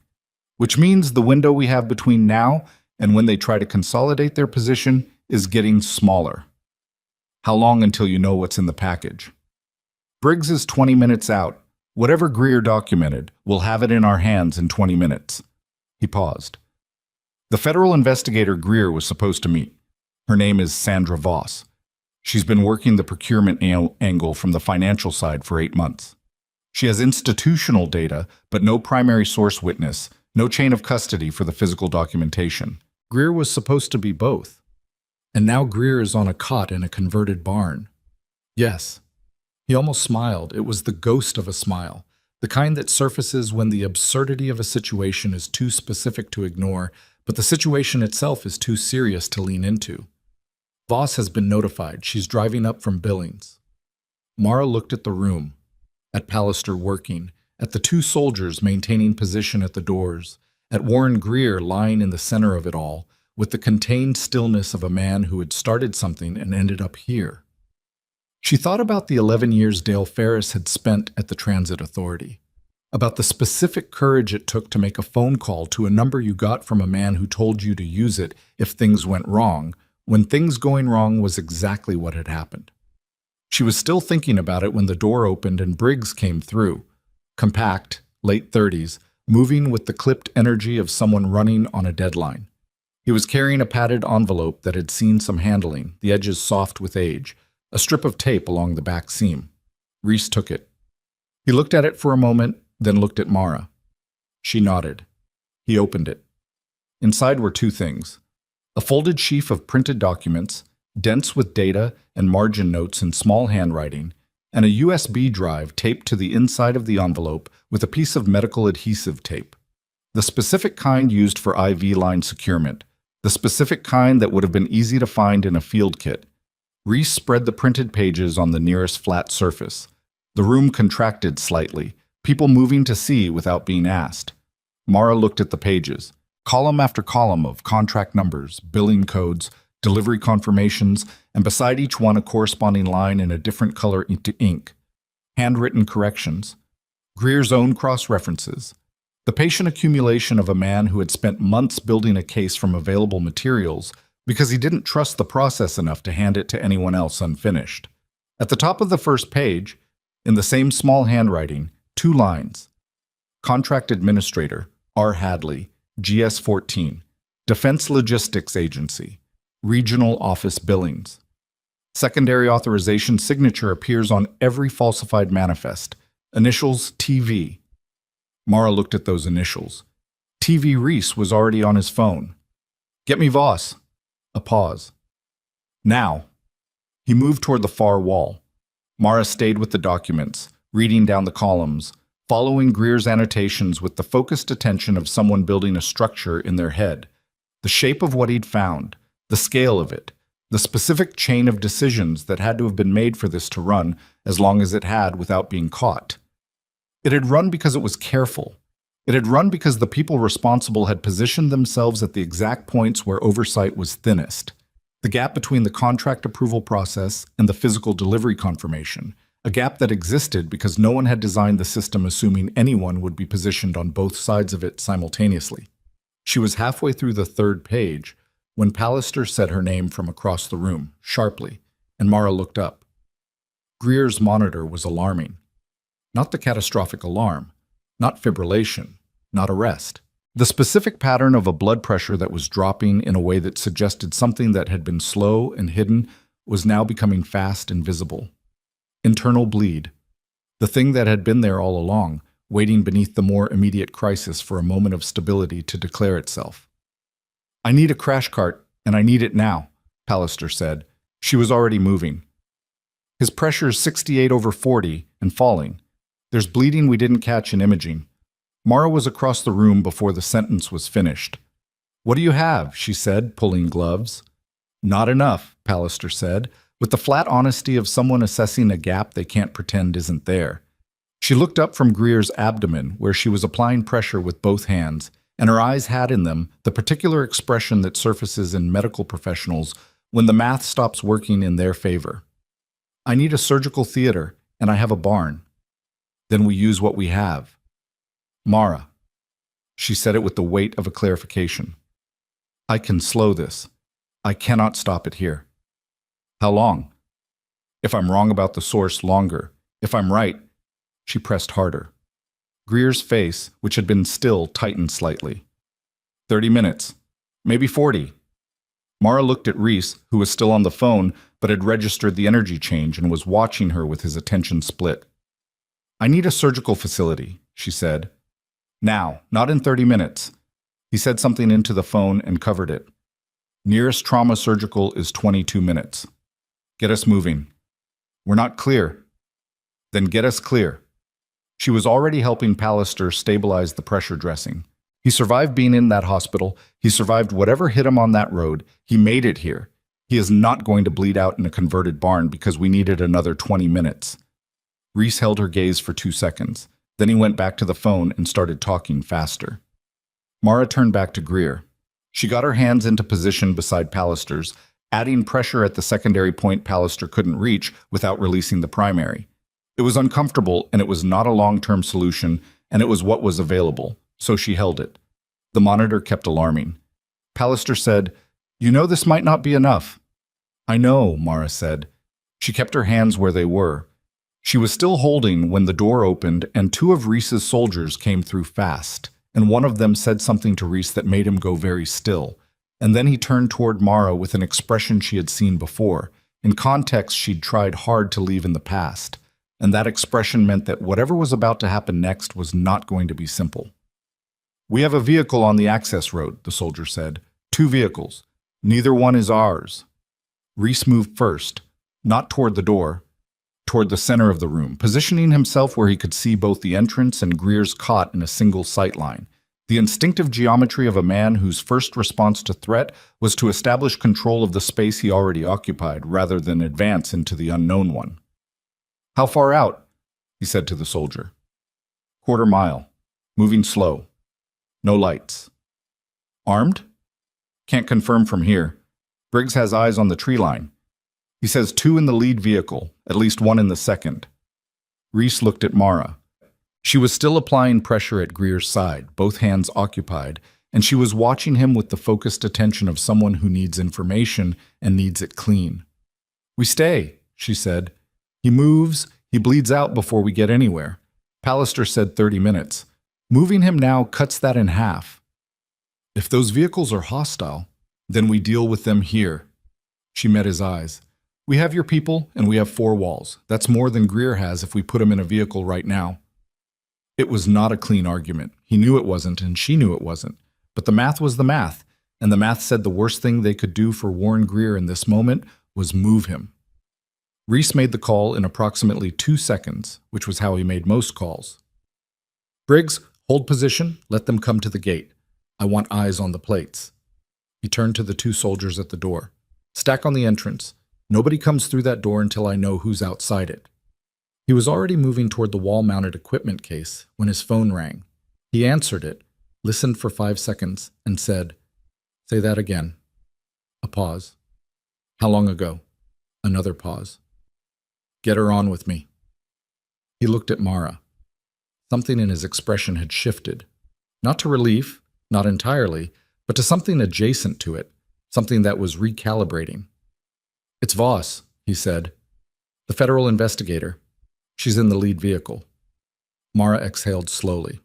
which means the window we have between now and when they try to consolidate their position is getting smaller. How long until you know what's in the package? Briggs is 20 minutes out. Whatever Greer documented, we'll have it in our hands in 20 minutes. He paused. The federal investigator Greer was supposed to meet. Her name is Sandra Voss. She's been working the procurement angle from the financial side for 8 months. She has institutional data, but no primary source witness, no chain of custody for the physical documentation. Greer was supposed to be both. And now Greer is on a cot in a converted barn. Yes. He almost smiled. It was the ghost of a smile, the kind that surfaces when the absurdity of a situation is too specific to ignore, but the situation itself is too serious to lean into. Voss has been notified. She's driving up from Billings. Mara looked at the room, at Pallister working, at the 2 soldiers maintaining position at the doors, at Warren Greer lying in the center of it all, with the contained stillness of a man who had started something and ended up here. She thought about the 11 years Dale Ferris had spent at the Transit Authority, about the specific courage it took to make a phone call to a number you got from a man who told you to use it if things went wrong, when things going wrong was exactly what had happened. She was still thinking about it when the door opened and Briggs came through, compact, late 30s, moving with the clipped energy of someone running on a deadline. He was carrying a padded envelope that had seen some handling, the edges soft with age, a strip of tape along the back seam. Reese took it. He looked at it for a moment, then looked at Mara. She nodded. He opened it. Inside were 2 things: a folded sheaf of printed documents, dense with data and margin notes in small handwriting, and a USB drive taped to the inside of the envelope with a piece of medical adhesive tape. The specific kind used for IV line securement, the specific kind that would have been easy to find in a field kit. Reese spread the printed pages on the nearest flat surface. The room contracted slightly, people moving to see without being asked. Mara looked at the pages, column after column of contract numbers, billing codes, delivery confirmations, and beside each one a corresponding line in a different color into ink. Handwritten corrections. Greer's own cross-references. The patient accumulation of a man who had spent months building a case from available materials because he didn't trust the process enough to hand it to anyone else unfinished. At the top of the first page, in the same small handwriting, 2 lines. Contract Administrator, R. Hadley, GS-14, Defense Logistics Agency, Regional Office Billings. Secondary authorization signature appears on every falsified manifest. Initials TV. Mara looked at those initials. TV Reese was already on his phone. Get me Voss. A pause. Now. He moved toward the far wall. Mara stayed with the documents, reading down the columns, following Greer's annotations with the focused attention of someone building a structure in their head. The shape of what he'd found, the scale of it, The specific chain of decisions that had to have been made for this to run as long as it had without being caught. It had run because it was careful. It had run because the people responsible had positioned themselves at the exact points where oversight was thinnest. The gap between the contract approval process and the physical delivery confirmation, a gap that existed because no one had designed the system assuming anyone would be positioned on both sides of it simultaneously. She was halfway through the third page when Pallister said her name from across the room, sharply, and Mara looked up. Greer's monitor was alarming. Not the catastrophic alarm, not fibrillation, not arrest. The specific pattern of a blood pressure that was dropping in a way that suggested something that had been slow and hidden was now becoming fast and visible. Internal bleed. The thing that had been there all along, waiting beneath the more immediate crisis for a moment of stability to declare itself. "I need a crash cart, and I need it now," Pallister said. She was already moving. "His pressure's 68/40 and falling. There's bleeding we didn't catch in imaging." Mara was across the room before the sentence was finished. "What do you have?" she said, pulling gloves. "Not enough," Pallister said, with the flat honesty of someone assessing a gap they can't pretend isn't there. She looked up from Greer's abdomen, where she was applying pressure with both hands, and her eyes had in them the particular expression that surfaces in medical professionals when the math stops working in their favor. "I need a surgical theater, and I have a barn." "Then we use what we have." "Mara." She said it with the weight of a clarification. "I can slow this. I cannot stop it here." "How long?" "If I'm wrong about the source, longer. If I'm right." She pressed harder. Greer's face, which had been still, tightened slightly. 30 minutes. Maybe 40. Mara looked at Reese, who was still on the phone, but had registered the energy change and was watching her with his attention split. "I need a surgical facility," she said. "Now, not in 30 minutes. He said something into the phone and covered it. "Nearest trauma surgical is 22 minutes. Get us moving." "We're not clear." "Then get us clear." She was already helping Pallister stabilize the pressure dressing. He survived being in that hospital. He survived whatever hit him on that road. He made it here. He is not going to bleed out in a converted barn because we needed another 20 minutes. Reese held her gaze for 2 seconds. Then he went back to the phone and started talking faster. Mara turned back to Greer. She got her hands into position beside Pallister's, adding pressure at the secondary point Pallister couldn't reach without releasing the primary. It was uncomfortable, and it was not a long-term solution, and it was what was available, so she held it. The monitor kept alarming. Pallister said, "You know this might not be enough." "I know," Mara said. She kept her hands where they were. She was still holding when the door opened and 2 of Reese's soldiers came through fast, and one of them said something to Reese that made him go very still, and then he turned toward Mara with an expression she had seen before, in context she'd tried hard to leave in the past. And that expression meant that whatever was about to happen next was not going to be simple. "We have a vehicle on the access road," the soldier said. 2 vehicles. Neither one is ours." Reese moved first, not toward the door, toward the center of the room, positioning himself where he could see both the entrance and Greer's cot in a single sight line. The instinctive geometry of a man whose first response to threat was to establish control of the space he already occupied rather than advance into the unknown one. "How far out?" he said to the soldier. "Quarter mile. Moving slow. No lights." "Armed?" "Can't confirm from here. Briggs has eyes on the tree line. He says 2 in the lead vehicle, at least 1 in the second." Reese looked at Mara. She was still applying pressure at Greer's side, both hands occupied, and she was watching him with the focused attention of someone who needs information and needs it clean. "We stay," she said. "He moves, he bleeds out before we get anywhere." Pallister said 30 minutes. "Moving him now cuts that in half." "If those vehicles are hostile, then we deal with them here." She met his eyes. "We have your people, and we have 4 walls. That's more than Greer has if we put him in a vehicle right now." It was not a clean argument. He knew it wasn't, and she knew it wasn't. But the math was the math, and the math said the worst thing they could do for Warren Greer in this moment was move him. Reese made the call in approximately 2 seconds, which was how he made most calls. "Briggs, hold position. Let them come to the gate. I want eyes on the plates." He turned to the 2 soldiers at the door. Stack on the entrance. Nobody comes through that door until I know who's outside it. He was already moving toward the wall-mounted equipment case when his phone rang. He answered it, listened for 5 seconds, and said, "Say that again." A pause. "How long ago?" Another pause. "Get her on with me." He looked at Mara. Something in his expression had shifted. Not to relief, not entirely, but to something adjacent to it, something that was recalibrating. "It's Voss," he said. "The federal investigator. She's in the lead vehicle." Mara exhaled slowly.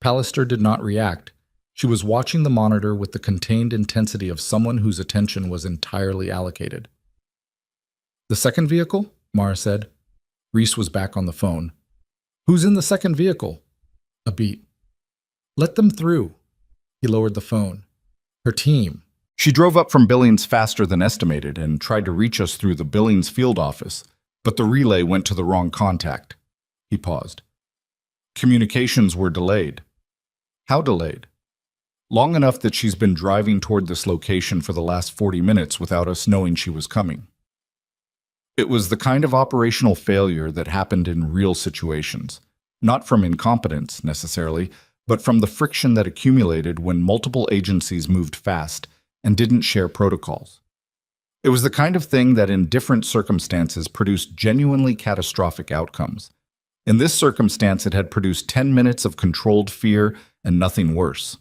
Pallister did not react. She was watching the monitor with the contained intensity of someone whose attention was entirely allocated. "The second vehicle?" Mara said. Reese was back on the phone. "Who's in the second vehicle?" A beat. "Let them through." He lowered the phone. "Her team." "She drove up from Billings faster than estimated and tried to reach us through the Billings field office, but the relay went to the wrong contact." He paused. "Communications were delayed." "How delayed?" "Long enough that she's been driving toward this location for the last 40 minutes without us knowing she was coming." It was the kind of operational failure that happened in real situations, not from incompetence necessarily, but from the friction that accumulated when multiple agencies moved fast and didn't share protocols. It was the kind of thing that in different circumstances produced genuinely catastrophic outcomes. In this circumstance, it had produced 10 minutes of controlled fear and nothing worse.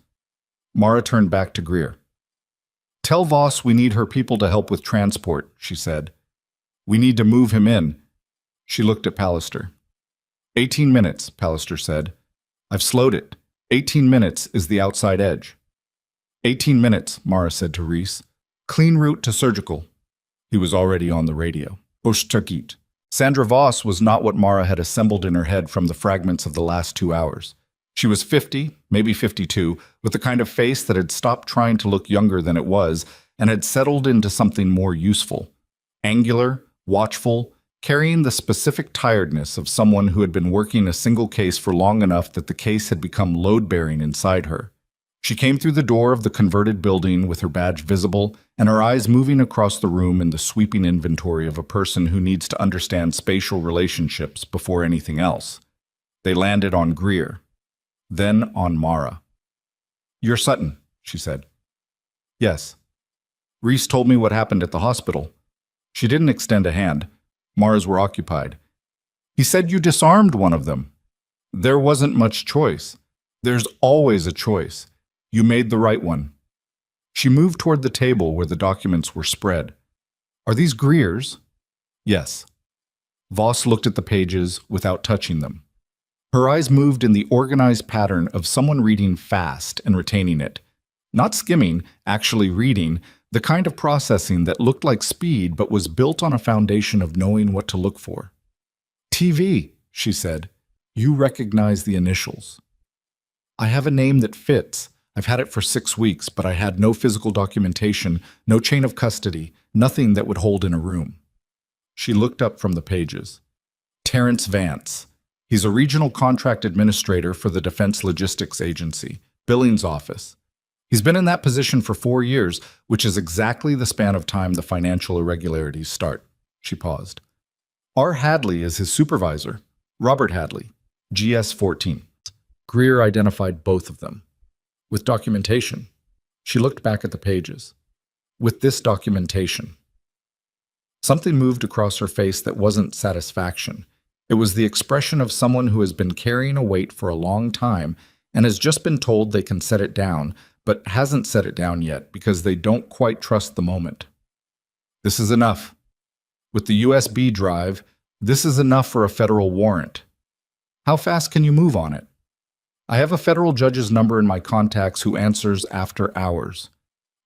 Mara turned back to Greer. "Tell Voss we need her people to help with transport," she said. "We need to move him in." She looked at Pallister. 18 minutes, Pallister said. "I've slowed it. 18 minutes is the outside edge." 18 minutes, Mara said to Reese. "Clean route to surgical." He was already on the radio. Oshtakit. Sandra Voss was not what Mara had assembled in her head from the fragments of the last 2 hours. She was 50, maybe 52, with the kind of face that had stopped trying to look younger than it was and had settled into something more useful. Angular, watchful, carrying the specific tiredness of someone who had been working a single case for long enough that the case had become load-bearing inside her. She came through the door of the converted building with her badge visible and her eyes moving across the room in the sweeping inventory of a person who needs to understand spatial relationships before anything else. They landed on Greer, then on Mara. "You're Sutton," she said. "Yes." "Reese told me what happened at the hospital." She didn't extend a hand. Mara's were occupied. "He said you disarmed one of them." "There wasn't much choice." "There's always a choice. You made the right one." She moved toward the table where the documents were spread. "Are these Greer's?" "Yes." Voss looked at the pages without touching them. Her eyes moved in the organized pattern of someone reading fast and retaining it. Not skimming, actually reading, the kind of processing that looked like speed but was built on a foundation of knowing what to look for. "TV," she said. "You recognize the initials." "I have a name that fits. I've had it for 6 weeks, but I had no physical documentation, no chain of custody, nothing that would hold in a room." She looked up from the pages. "Terrence Vance. He's a regional contract administrator for the Defense Logistics Agency, Billings office. He's been in that position for 4 years, which is exactly the span of time the financial irregularities start." She paused. "R. Hadley is his supervisor. Robert Hadley, GS-14. Greer identified both of them. "With documentation." She looked back at the pages. "With this documentation." Something moved across her face that wasn't satisfaction. It was the expression of someone who has been carrying a weight for a long time and has just been told they can set it down, but hasn't set it down yet because they don't quite trust the moment. "This is enough. With the USB drive, this is enough for a federal warrant. How fast can you move on it?" "I have a federal judge's number in my contacts who answers after hours."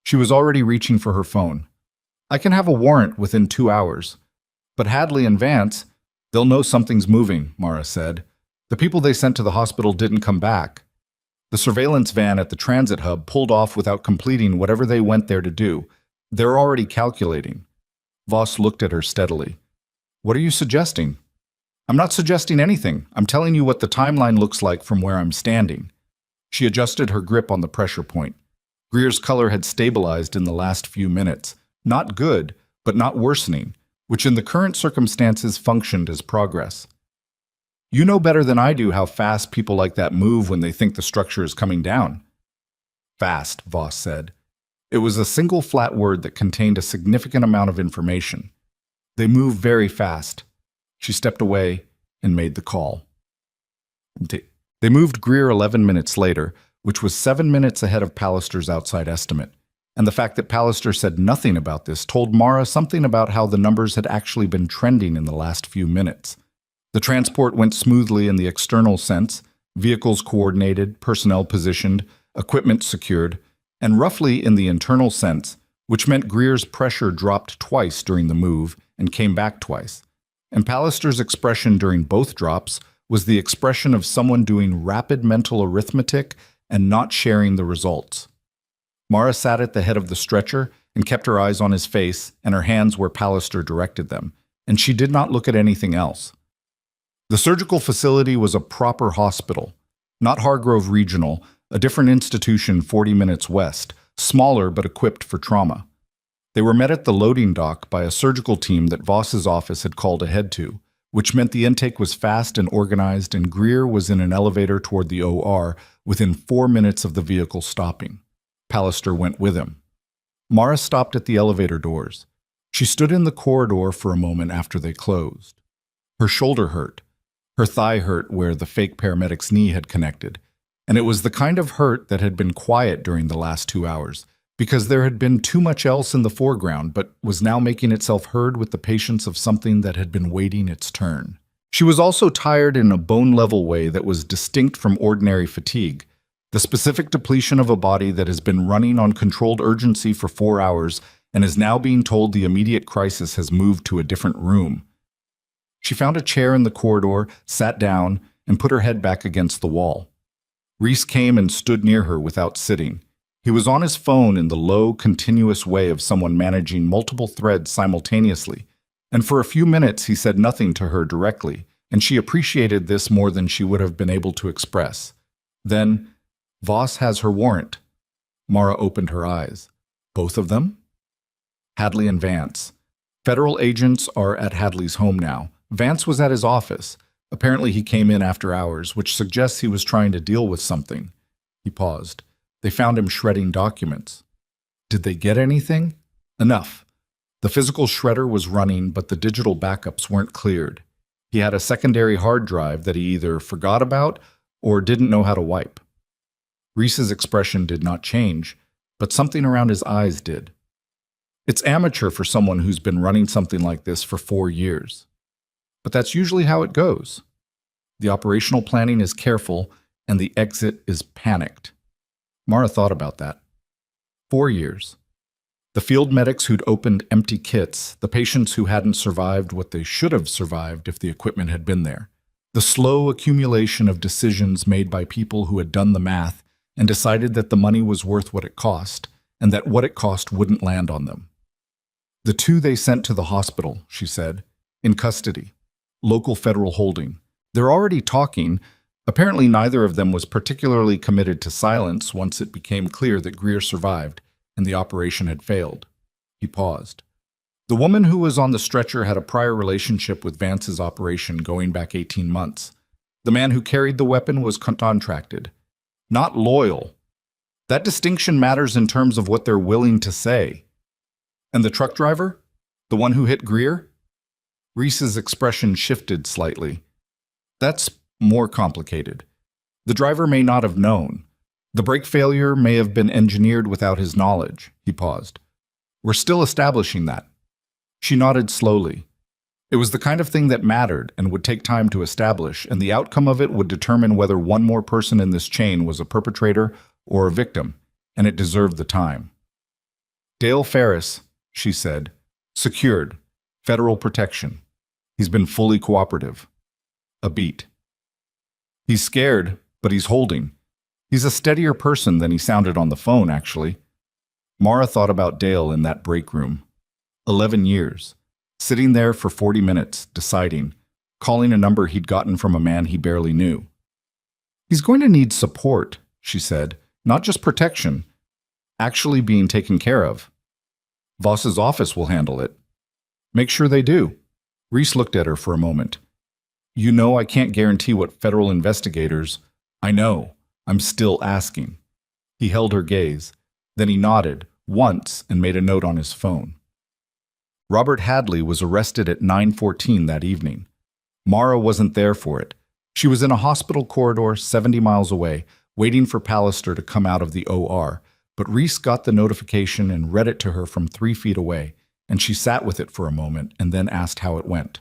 She was already reaching for her phone. "I can have a warrant within 2 hours. But Hadley and Vance, they'll know something's moving," Mara said. "The people they sent to the hospital didn't come back. The surveillance van at the transit hub pulled off without completing whatever they went there to do. They're already calculating." Voss looked at her steadily. "What are you suggesting?" "I'm not suggesting anything. I'm telling you what the timeline looks like from where I'm standing." She adjusted her grip on the pressure point. Greer's color had stabilized in the last few minutes. Not good, but not worsening, which in the current circumstances functioned as progress. You know better than I do how fast people like that move when they think the structure is coming down. Fast, Voss said. It was a single flat word that contained a significant amount of information. They move very fast. She stepped away and made the call. They moved Greer 11 minutes later, which was 7 minutes ahead of Pallister's outside estimate. And the fact that Pallister said nothing about this told Mara something about how the numbers had actually been trending in the last few minutes. The transport went smoothly in the external sense, vehicles coordinated, personnel positioned, equipment secured, and roughly in the internal sense, which meant Greer's pressure dropped twice during the move and came back twice. And Pallister's expression during both drops was the expression of someone doing rapid mental arithmetic and not sharing the results. Mara sat at the head of the stretcher and kept her eyes on his face and her hands where Pallister directed them, and she did not look at anything else. The surgical facility was a proper hospital, not Hargrove Regional, a different institution 40 minutes west, smaller but equipped for trauma. They were met at the loading dock by a surgical team that Voss's office had called ahead to, which meant the intake was fast and organized, and Greer was in an elevator toward the OR within 4 minutes of the vehicle stopping. Pallister went with him. Mara stopped at the elevator doors. She stood in the corridor for a moment after they closed. Her shoulder hurt. Her thigh hurt where the fake paramedic's knee had connected. And it was the kind of hurt that had been quiet during the last 2 hours, because there had been too much else in the foreground, but was now making itself heard with the patience of something that had been waiting its turn. She was also tired in a bone-level way that was distinct from ordinary fatigue, the specific depletion of a body that has been running on controlled urgency for 4 hours and is now being told the immediate crisis has moved to a different room. She found a chair in the corridor, sat down, and put her head back against the wall. Reese came and stood near her without sitting. He was on his phone in the low, continuous way of someone managing multiple threads simultaneously, and for a few minutes he said nothing to her directly, and she appreciated this more than she would have been able to express. Then, Voss has her warrant. Mara opened her eyes. Both of them? Hadley and Vance. Federal agents are at Hadley's home now. Vance was at his office. Apparently he came in after hours, which suggests he was trying to deal with something. He paused. They found him shredding documents. Did they get anything? Enough. The physical shredder was running, but the digital backups weren't cleared. He had a secondary hard drive that he either forgot about or didn't know how to wipe. Reese's expression did not change, but something around his eyes did. It's amateur for someone who's been running something like this for 4 years. But that's usually how it goes. The operational planning is careful, and the exit is panicked. Mara thought about that. 4 years. The field medics who'd opened empty kits, the patients who hadn't survived what they should have survived if the equipment had been there. The slow accumulation of decisions made by people who had done the math and decided that the money was worth what it cost, and that what it cost wouldn't land on them. The 2 they sent to the hospital, she said, in custody. Local federal holding. They're already talking. Apparently neither of them was particularly committed to silence once it became clear that Greer survived and the operation had failed. He paused. The woman who was on the stretcher had a prior relationship with Vance's operation going back 18 months. The man who carried the weapon was contracted. Not loyal. That distinction matters in terms of what they're willing to say. And the truck driver? The one who hit Greer? Reese's expression shifted slightly. That's more complicated. The driver may not have known. The brake failure may have been engineered without his knowledge. He paused. We're still establishing that. She nodded slowly. It was the kind of thing that mattered and would take time to establish, and the outcome of it would determine whether one more person in this chain was a perpetrator or a victim, and it deserved the time. Dale Ferris, she said, secured, federal protection. He's been fully cooperative. A beat. He's scared, but he's holding. He's a steadier person than he sounded on the phone, actually. Mara thought about Dale in that break room. 11 years. Sitting there for 40 minutes, deciding, calling a number he'd gotten from a man he barely knew. He's going to need support, she said, not just protection, actually being taken care of. Voss's office will handle it. Make sure they do. Reese looked at her for a moment. You know I can't guarantee what federal investigators... I know. I'm still asking. He held her gaze. Then he nodded, once, and made a note on his phone. Robert Hadley was arrested at 9:14 that evening. Mara wasn't there for it. She was in a hospital corridor 70 miles away, waiting for Pallister to come out of the OR, but Reese got the notification and read it to her from 3 feet away, and she sat with it for a moment and then asked how it went.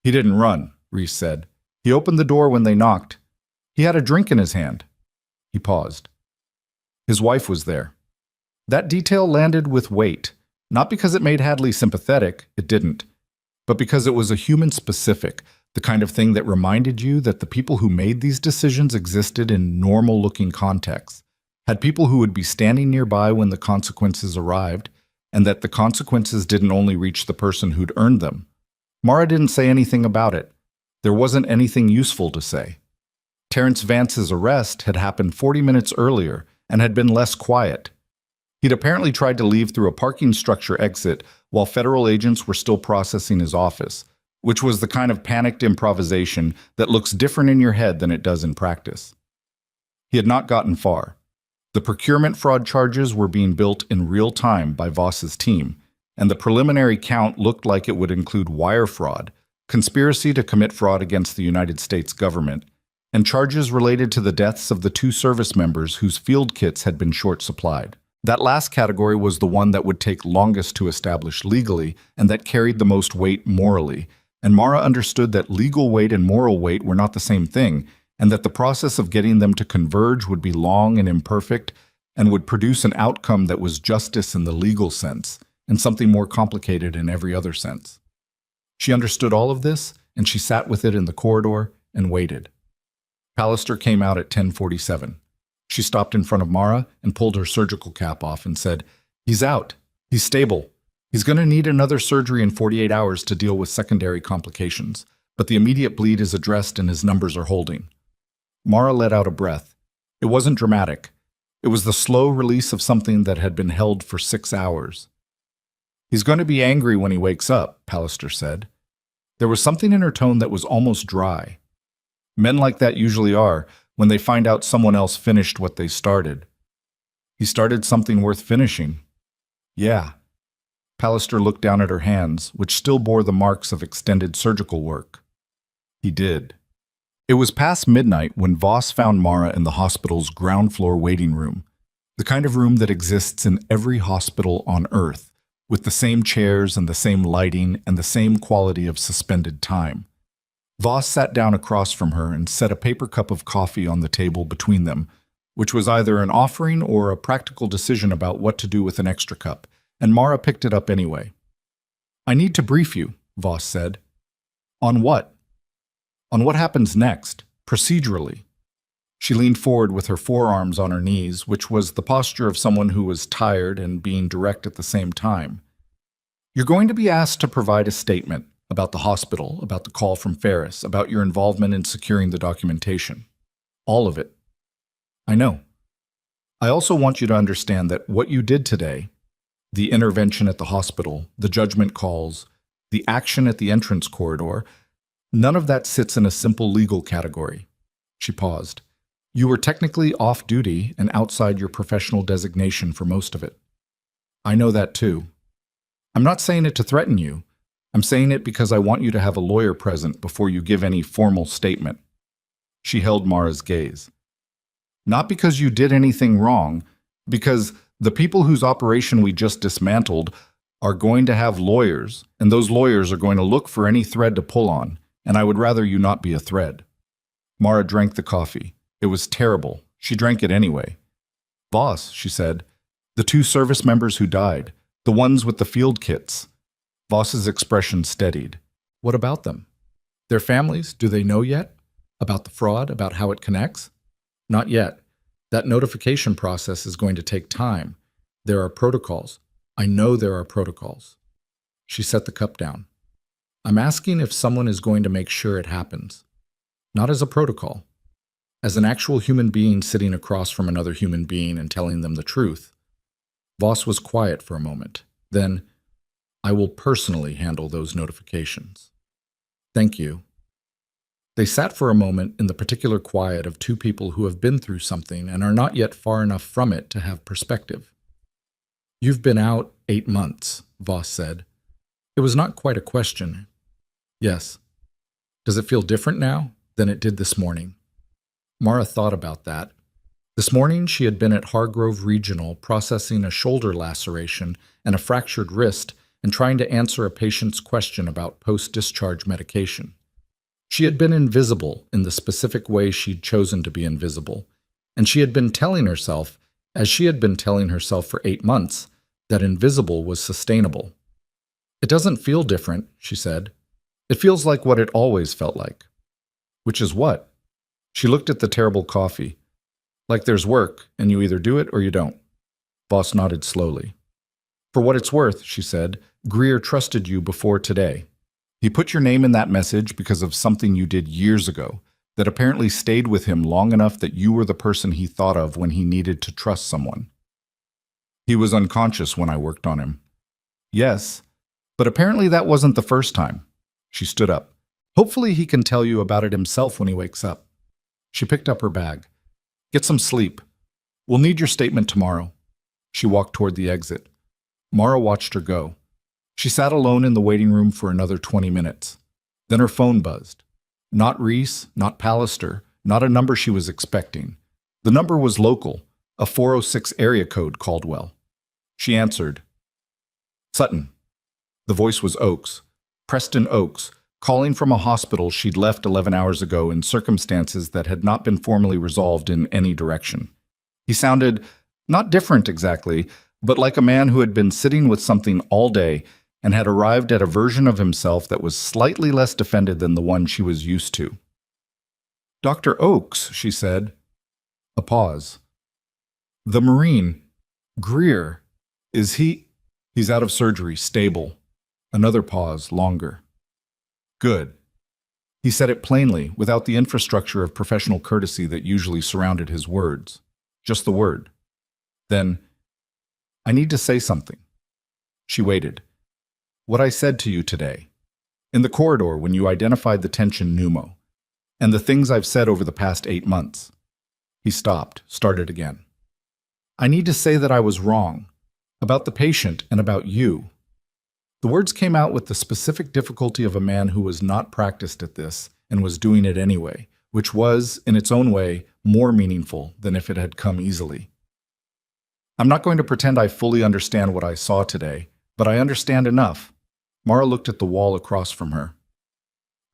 He didn't run, Reese said. He opened the door when they knocked. He had a drink in his hand. He paused. His wife was there. That detail landed with weight, not because it made Hadley sympathetic, it didn't, but because it was a human-specific, the kind of thing that reminded you that the people who made these decisions existed in normal-looking contexts, had people who would be standing nearby when the consequences arrived, and that the consequences didn't only reach the person who'd earned them. Mara didn't say anything about it. There wasn't anything useful to say. Terrence Vance's arrest had happened 40 minutes earlier and had been less quiet. He'd apparently tried to leave through a parking structure exit while federal agents were still processing his office, which was the kind of panicked improvisation that looks different in your head than it does in practice. He had not gotten far. The procurement fraud charges were being built in real time by Voss's team, and the preliminary count looked like it would include wire fraud, conspiracy to commit fraud against the United States government, and charges related to the deaths of the 2 service members whose field kits had been short-supplied. That last category was the one that would take longest to establish legally and that carried the most weight morally, and Mara understood that legal weight and moral weight were not the same thing, and that the process of getting them to converge would be long and imperfect and would produce an outcome that was justice in the legal sense and something more complicated in every other sense. She understood all of this, and she sat with it in the corridor and waited. Pallister came out at 10:47. She stopped in front of Mara and pulled her surgical cap off and said, He's out. He's stable. He's going to need another surgery in 48 hours to deal with secondary complications, but the immediate bleed is addressed and his numbers are holding. Mara let out a breath. It wasn't dramatic. It was the slow release of something that had been held for 6 hours. He's going to be angry when he wakes up, Pallister said. There was something in her tone that was almost dry. Men like that usually are, when they find out someone else finished what they started. He started something worth finishing. Yeah. Pallister looked down at her hands, which still bore the marks of extended surgical work. He did. It was past midnight when Voss found Mara in the hospital's ground floor waiting room, the kind of room that exists in every hospital on Earth, with the same chairs and the same lighting and the same quality of suspended time. Voss sat down across from her and set a paper cup of coffee on the table between them, which was either an offering or a practical decision about what to do with an extra cup, and Mara picked it up anyway. I need to brief you, Voss said. On what? On what happens next, procedurally. She leaned forward with her forearms on her knees, which was the posture of someone who was tired and being direct at the same time. You're going to be asked to provide a statement about the hospital, about the call from Ferris, about your involvement in securing the documentation. All of it. I know. I also want you to understand that what you did today, the intervention at the hospital, the judgment calls, the action at the entrance corridor, none of that sits in a simple legal category. She paused. You were technically off-duty and outside your professional designation for most of it. I know that too. I'm not saying it to threaten you. I'm saying it because I want you to have a lawyer present before you give any formal statement. She held Mara's gaze. Not because you did anything wrong, because the people whose operation we just dismantled are going to have lawyers, and those lawyers are going to look for any thread to pull on, and I would rather you not be a thread. Mara drank the coffee. It was terrible. She drank it anyway. Voss, she said, the 2 service members who died, the ones with the field kits. Voss's expression steadied. What about them? Their families, do they know yet? About the fraud, about how it connects? Not yet. That notification process is going to take time. There are protocols. I know there are protocols. She set the cup down. I'm asking if someone is going to make sure it happens. Not as a protocol. As an actual human being sitting across from another human being and telling them the truth. Voss was quiet for a moment. Then, I will personally handle those notifications. Thank you. They sat for a moment in the particular quiet of two people who have been through something and are not yet far enough from it to have perspective. You've been out 8 months, Voss said. It was not quite a question. Yes. Does it feel different now than it did this morning? Mara thought about that. This morning she had been at Hargrove Regional processing a shoulder laceration and a fractured wrist and trying to answer a patient's question about post-discharge medication. She had been invisible in the specific way she'd chosen to be invisible, and she had been telling herself, as she had been telling herself for 8 months, that invisible was sustainable. It doesn't feel different, she said. It feels like what it always felt like. Which is what? She looked at the terrible coffee. Like there's work, and you either do it or you don't. Voss nodded slowly. For what it's worth, she said, Greer trusted you before today. He put your name in that message because of something you did years ago that apparently stayed with him long enough that you were the person he thought of when he needed to trust someone. He was unconscious when I worked on him. Yes, but apparently that wasn't the first time. She stood up. Hopefully he can tell you about it himself when he wakes up. She picked up her bag. Get some sleep. We'll need your statement tomorrow. She walked toward the exit. Mara watched her go. She sat alone in the waiting room for another 20 minutes. Then her phone buzzed. Not Reese, not Pallister, not a number she was expecting. The number was local, a 406 area code, Caldwell. She answered. Sutton. The voice was Oakes, Preston Oakes, calling from a hospital she'd left 11 hours ago in circumstances that had not been formally resolved in any direction. He sounded not different exactly, but like a man who had been sitting with something all day and had arrived at a version of himself that was slightly less defended than the one she was used to. Dr. Oakes, she said. A pause. The Marine, Greer, is he? He's out of surgery, stable. Another pause, longer. Good. He said it plainly, without the infrastructure of professional courtesy that usually surrounded his words. Just the word. Then, I need to say something. She waited. What I said to you today, in the corridor when you identified the tension pneumo, and the things I've said over the past 8 months. He stopped, started again. I need to say that I was wrong, about the patient and about you. The words came out with the specific difficulty of a man who was not practiced at this and was doing it anyway, which was, in its own way, more meaningful than if it had come easily. I'm not going to pretend I fully understand what I saw today, but I understand enough. Mara looked at the wall across from her.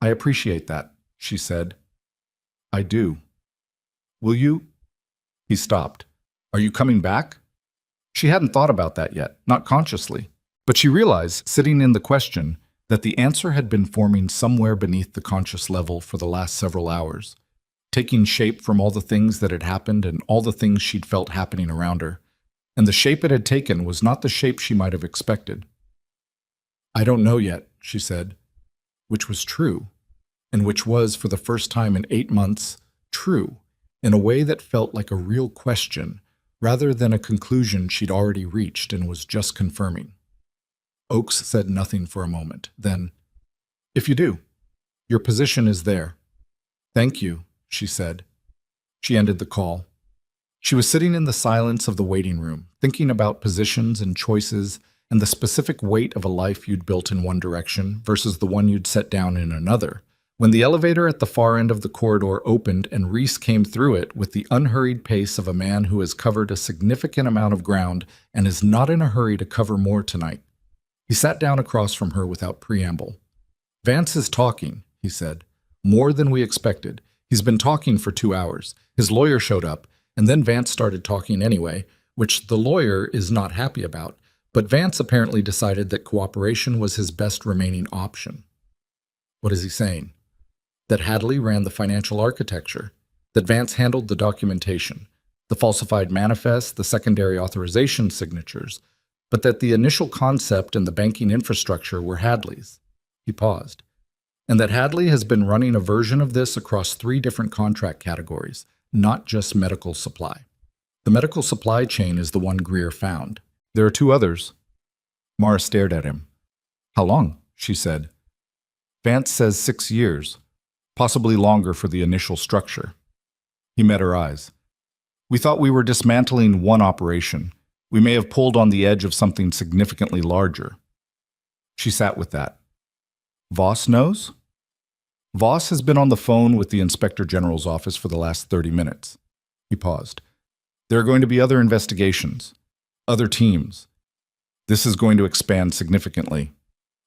I appreciate that, she said. I do. Will you? He stopped. Are you coming back? She hadn't thought about that yet, not consciously, but she realized, sitting in the question, that the answer had been forming somewhere beneath the conscious level for the last several hours, taking shape from all the things that had happened and all the things she'd felt happening around her. And the shape it had taken was not the shape she might have expected. I don't know yet, she said, which was true, and which was, for the first time in 8 months, true, in a way that felt like a real question, rather than a conclusion she'd already reached and was just confirming. Oakes said nothing for a moment. Then, if you do, your position is there. Thank you, she said. She ended the call. She was sitting in the silence of the waiting room, thinking about positions and choices and the specific weight of a life you'd built in one direction versus the one you'd set down in another, when the elevator at the far end of the corridor opened and Reese came through it with the unhurried pace of a man who has covered a significant amount of ground and is not in a hurry to cover more tonight. He sat down across from her without preamble. Vance is talking, he said. More than we expected. He's been talking for 2 hours. His lawyer showed up, and then Vance started talking anyway, which the lawyer is not happy about, but Vance apparently decided that cooperation was his best remaining option. What is he saying? That Hadley ran the financial architecture, that Vance handled the documentation, the falsified manifest, the secondary authorization signatures, but that the initial concept and the banking infrastructure were Hadley's. He paused. And that Hadley has been running a version of this across 3 different contract categories, not just medical supply. The medical supply chain is the one Greer found. There are 2 others. Mara stared at him. How long? She said. Vance says 6 years, possibly longer for the initial structure. He met her eyes. We thought we were dismantling one operation. We may have pulled on the edge of something significantly larger. She sat with that. Voss knows? Voss has been on the phone with the Inspector General's office for the last 30 minutes. He paused. There are going to be other investigations, other teams. This is going to expand significantly.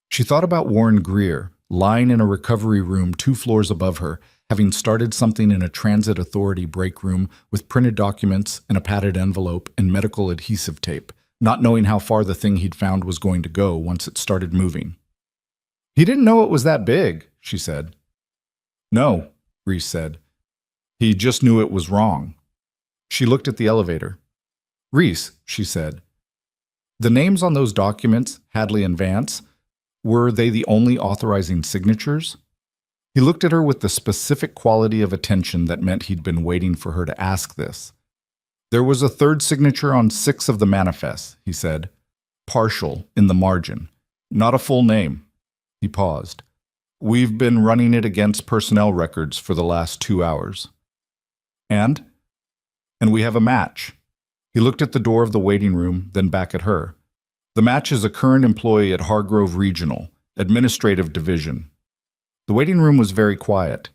She thought about Warren Greer, lying in a recovery room 2 floors above her, having started something in a transit authority break room with printed documents and a padded envelope and medical adhesive tape, not knowing how far the thing he'd found was going to go once it started moving. He didn't know it was that big, she said. No, Reese said. He just knew it was wrong. She looked at the elevator. Reese, she said. The names on those documents, Hadley and Vance, were they the only authorizing signatures? He looked at her with the specific quality of attention that meant he'd been waiting for her to ask this. There was a 3rd signature on 6 of the manifests, he said. Partial, in the margin. Not a full name. He paused. We've been running it against personnel records for the last 2 hours. And we have a match. He looked at the door of the waiting room, then back at her. The match is a current employee at Hargrove Regional, Administrative Division. The waiting room was very quiet.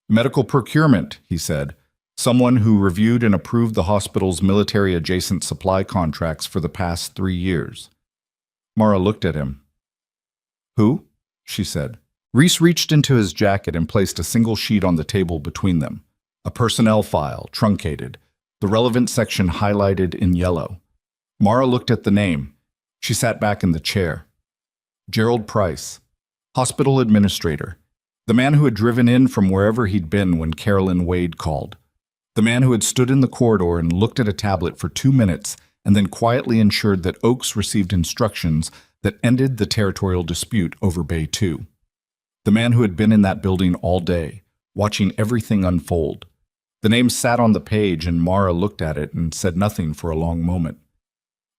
Medical procurement, he said. Someone who reviewed and approved the hospital's military-adjacent supply contracts for the past 3 years. Mara looked at him. Who? She said. Reese reached into his jacket and placed a single sheet on the table between them. A personnel file, truncated, the relevant section highlighted in yellow. Mara looked at the name. She sat back in the chair. Gerald Price, hospital administrator, the man who had driven in from wherever he'd been when Carolyn Wade called, the man who had stood in the corridor and looked at a tablet for 2 minutes and then quietly ensured that Oakes received instructions that ended the territorial dispute over Bay 2. The man who had been in that building all day, watching everything unfold. The name sat on the page and Mara looked at it and said nothing for a long moment.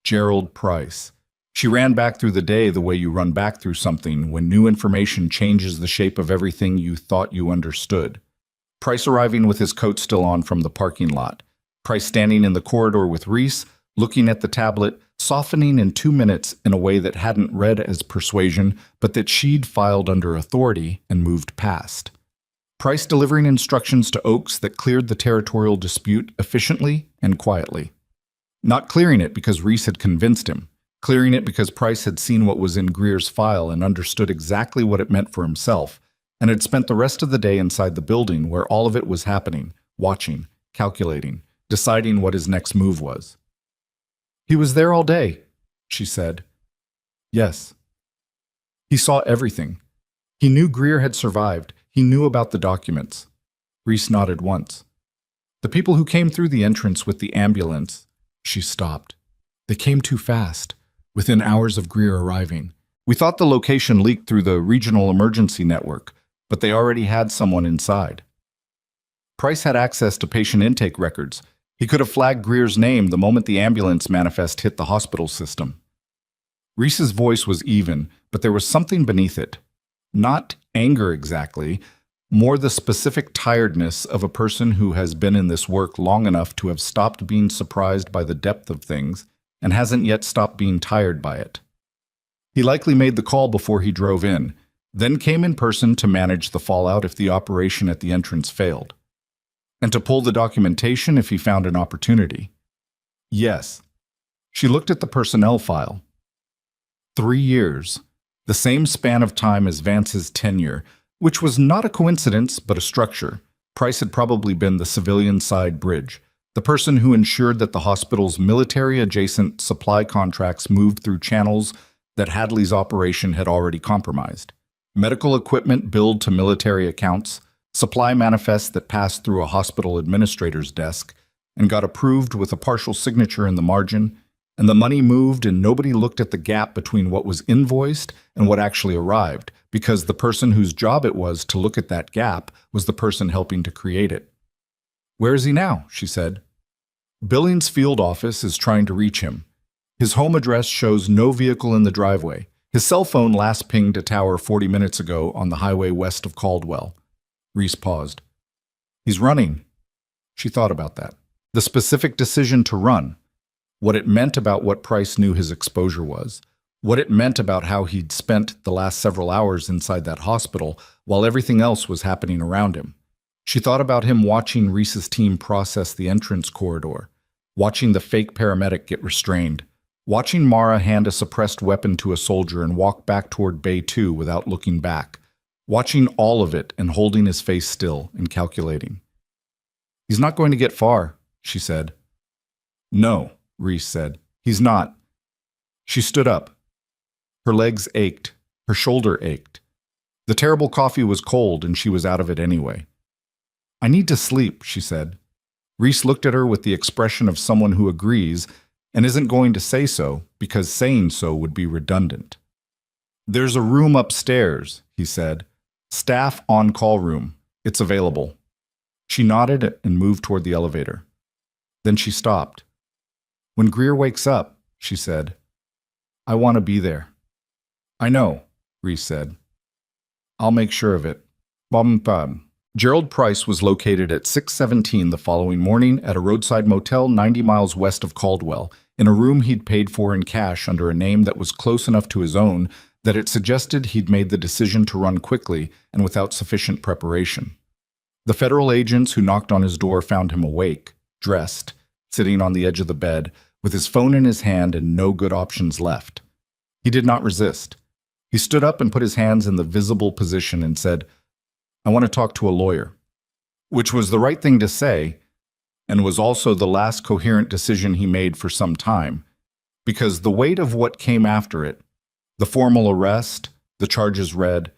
Gerald Price. She ran back through the day the way you run back through something when new information changes the shape of everything you thought you understood. Price arriving with his coat still on from the parking lot. Price standing in the corridor with Reese, looking at the tablet, softening in 2 minutes in a way that hadn't read as persuasion, but that she'd filed under authority and moved past. Price delivering instructions to Oakes that cleared the territorial dispute efficiently and quietly. Not clearing it because Reese had convinced him. Clearing it because Price had seen what was in Greer's file and understood exactly what it meant for himself, and had spent the rest of the day inside the building where all of it was happening, watching, calculating, deciding what his next move was. He was there all day, she said. Yes. He saw everything. He knew Greer had survived. He knew about the documents. Reese nodded once. The people who came through the entrance with the ambulance. She stopped. They came too fast. Within hours of Greer arriving. We thought the location leaked through the regional emergency network, but they already had someone inside. Price had access to patient intake records. He could have flagged Greer's name the moment the ambulance manifest hit the hospital system. Reese's voice was even, but there was something beneath it. Not anger exactly, more the specific tiredness of a person who has been in this work long enough to have stopped being surprised by the depth of things and hasn't yet stopped being tired by it. He likely made the call before he drove in, then came in person to manage the fallout if the operation at the entrance failed, and to pull the documentation if he found an opportunity. Yes. She looked at the personnel file. 3 years, the same span of time as Vance's tenure, which was not a coincidence but a structure. Price had probably been the civilian side bridge, the person who ensured that the hospital's military-adjacent supply contracts moved through channels that Hadley's operation had already compromised. Medical equipment billed to military accounts, supply manifests that passed through a hospital administrator's desk and got approved with a partial signature in the margin, and the money moved and nobody looked at the gap between what was invoiced and what actually arrived, because the person whose job it was to look at that gap was the person helping to create it. Where is he now? She said. Billings' field office is trying to reach him. His home address shows no vehicle in the driveway. His cell phone last pinged a tower 40 minutes ago on the highway west of Caldwell. Reese paused. He's running. She thought about that. The specific decision to run. What it meant about what Price knew his exposure was. What it meant about how he'd spent the last several hours inside that hospital while everything else was happening around him. She thought about him watching Reese's team process the entrance corridor, watching the fake paramedic get restrained, watching Mara hand a suppressed weapon to a soldier and walk back toward Bay 2 without looking back, watching all of it and holding his face still and calculating. He's not going to get far, she said. No, Reese said. He's not. She stood up. Her legs ached. Her shoulder ached. The terrible coffee was cold and she was out of it anyway. I need to sleep, she said. Reese looked at her with the expression of someone who agrees and isn't going to say so because saying so would be redundant. There's a room upstairs, he said. Staff on-call room. It's available. She nodded and moved toward the elevator. Then she stopped. When Greer wakes up, she said, I want to be there. I know, Reese said. I'll make sure of it. Bum. Gerald Price was located at 617 the following morning at a roadside motel 90 miles west of Caldwell, in a room he'd paid for in cash under a name that was close enough to his own that it suggested he'd made the decision to run quickly and without sufficient preparation. The federal agents who knocked on his door found him awake, dressed, sitting on the edge of the bed, with his phone in his hand and no good options left. He did not resist. He stood up and put his hands in the visible position and said, I want to talk to a lawyer, which was the right thing to say and was also the last coherent decision he made for some time, because the weight of what came after it, the formal arrest, the charges read,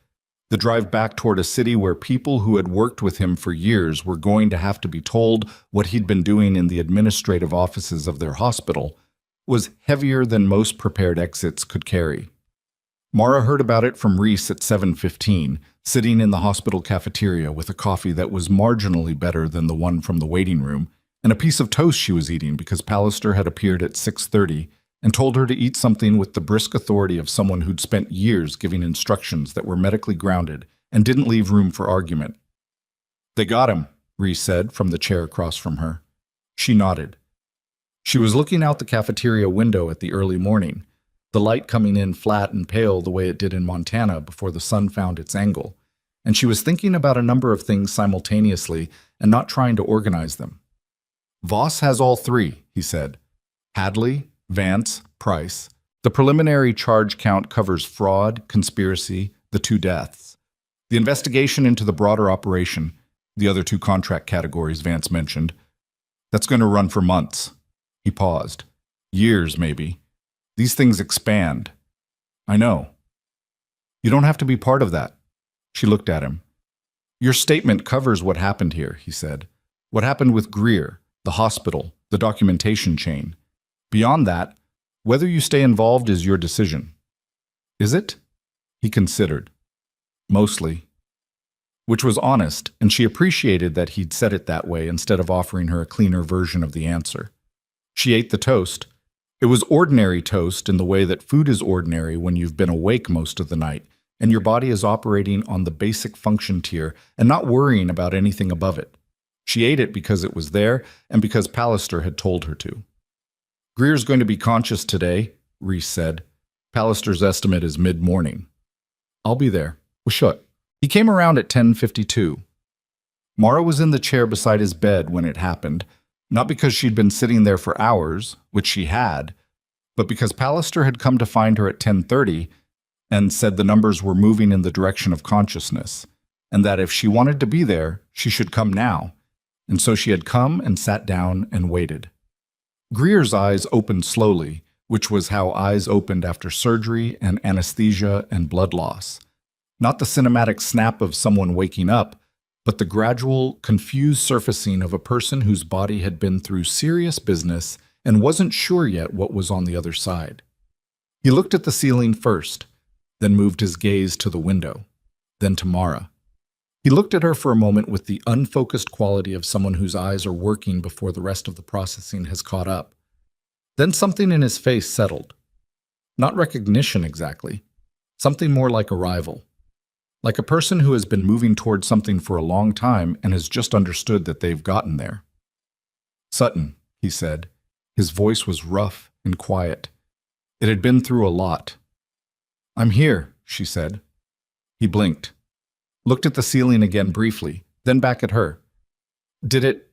the drive back toward a city where people who had worked with him for years were going to have to be told what he'd been doing in the administrative offices of their hospital, was heavier than most prepared exits could carry. Mara heard about it from Reese at 7:15, sitting in the hospital cafeteria with a coffee that was marginally better than the one from the waiting room, and a piece of toast she was eating because Pallister had appeared at 6:30 and told her to eat something with the brisk authority of someone who'd spent years giving instructions that were medically grounded and didn't leave room for argument. They got him, Reese said from the chair across from her. She nodded. She was looking out the cafeteria window at the early morning, the light coming in flat and pale the way it did in Montana before the sun found its angle, and she was thinking about a number of things simultaneously and not trying to organize them. Voss has all three, he said. Hadley, Vance, Price. The preliminary charge count covers fraud, conspiracy, the 2 deaths. The investigation into the broader operation, the other 2 contract categories Vance mentioned, that's going to run for months. He paused. Years, maybe. These things expand. I know. You don't have to be part of that. She looked at him. Your statement covers what happened here, he said. What happened with Greer, the hospital, the documentation chain. Beyond that, whether you stay involved is your decision. Is it? He considered. Mostly. Which was honest, and she appreciated that he'd said it that way instead of offering her a cleaner version of the answer. She ate the toast. It was ordinary toast in the way that food is ordinary when you've been awake most of the night and your body is operating on the basic function tier and not worrying about anything above it. She ate it because it was there and because Pallister had told her to. Greer's going to be conscious today, Reese said. Pallister's estimate is mid-morning. I'll be there. Washut. He came around at 10:52. Mara was in the chair beside his bed when it happened, not because she'd been sitting there for hours, which she had, but because Pallister had come to find her at 10:30 and said the numbers were moving in the direction of consciousness, and that if she wanted to be there, she should come now. And so she had come and sat down and waited. Greer's eyes opened slowly, which was how eyes opened after surgery and anesthesia and blood loss. Not the cinematic snap of someone waking up, but the gradual, confused surfacing of a person whose body had been through serious business and wasn't sure yet what was on the other side. He looked at the ceiling first, then moved his gaze to the window, then to Mara. He looked at her for a moment with the unfocused quality of someone whose eyes are working before the rest of the processing has caught up. Then something in his face settled. Not recognition exactly. Something more like arrival. Like a person who has been moving towards something for a long time and has just understood that they've gotten there. "Sutton," he said. His voice was rough and quiet. It had been through a lot. "I'm here," she said. He blinked, looked at the ceiling again briefly, then back at her. "Did it?"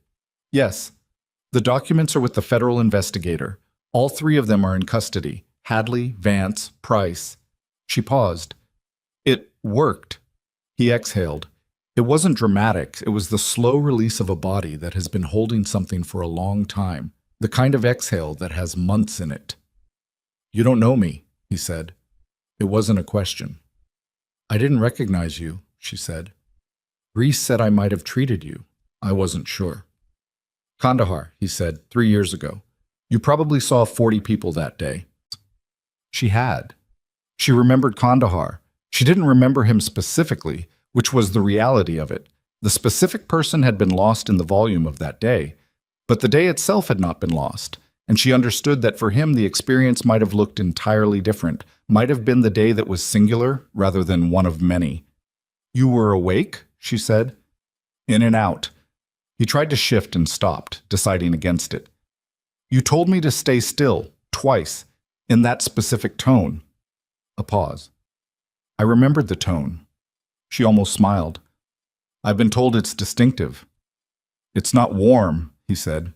"Yes. The documents are with the federal investigator. All three of them are in custody. Hadley, Vance, Price." She paused. "It worked." He exhaled. It wasn't dramatic. It was the slow release of a body that has been holding something for a long time, the kind of exhale that has months in it. "You don't know me," he said. It wasn't a question. "I didn't recognize you," she said. "Reese said I might have treated you. I wasn't sure." "Kandahar," he said, 3 years ago. "You probably saw 40 people that day." She had. She remembered Kandahar. She didn't remember him specifically, which was the reality of it. The specific person had been lost in the volume of that day, but the day itself had not been lost, and she understood that for him the experience might have looked entirely different, might have been the day that was singular rather than one of many. "You were awake?" she said. "In and out." He tried to shift and stopped, deciding against it. "You told me to stay still, twice, in that specific tone." A pause. I remembered the tone. She almost smiled. "I've been told it's distinctive." "It's not warm," he said.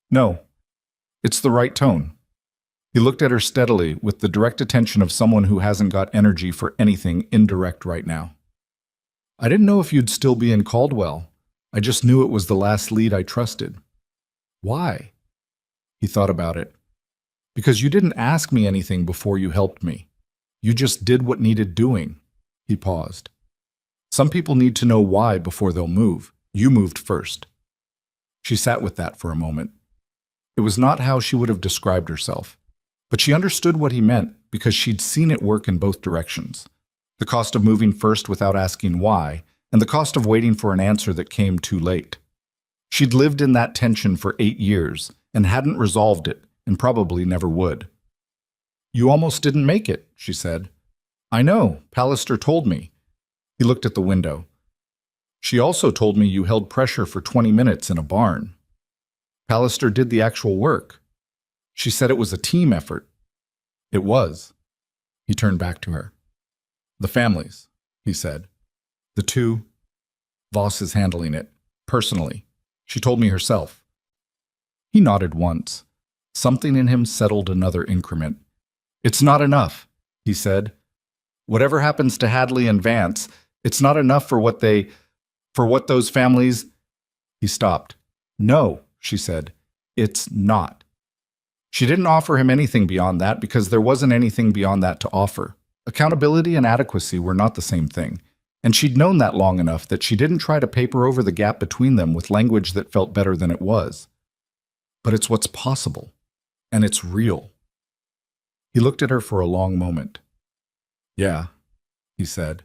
"No, it's the right tone." He looked at her steadily with the direct attention of someone who hasn't got energy for anything indirect right now. "I didn't know if you'd still be in Caldwell. I just knew it was the last lead I trusted." "Why?" He thought about it. "Because you didn't ask me anything before you helped me. You just did what needed doing." He paused. "Some people need to know why before they'll move. You moved first." She sat with that for a moment. It was not how she would have described herself, but she understood what he meant because she'd seen it work in both directions. The cost of moving first without asking why, and the cost of waiting for an answer that came too late. She'd lived in that tension for 8 years and hadn't resolved it, and probably never would. "You almost didn't make it," she said. "I know, Pallister told me." He looked at the window. "She also told me you held pressure for 20 minutes in a barn." "Pallister did the actual work." She said it was a team effort. "It was." He turned back to her. "The families," he said. "The two. Voss is handling it, personally. She told me herself." He nodded once. Something in him settled another increment. "It's not enough," he said. "Whatever happens to Hadley and Vance, it's not enough for what those families—" He stopped. "No," she said. "It's not." She didn't offer him anything beyond that because there wasn't anything beyond that to offer. Accountability and adequacy were not the same thing, and she'd known that long enough that she didn't try to paper over the gap between them with language that felt better than it was. But it's what's possible, and it's real. He looked at her for a long moment. "Yeah," he said.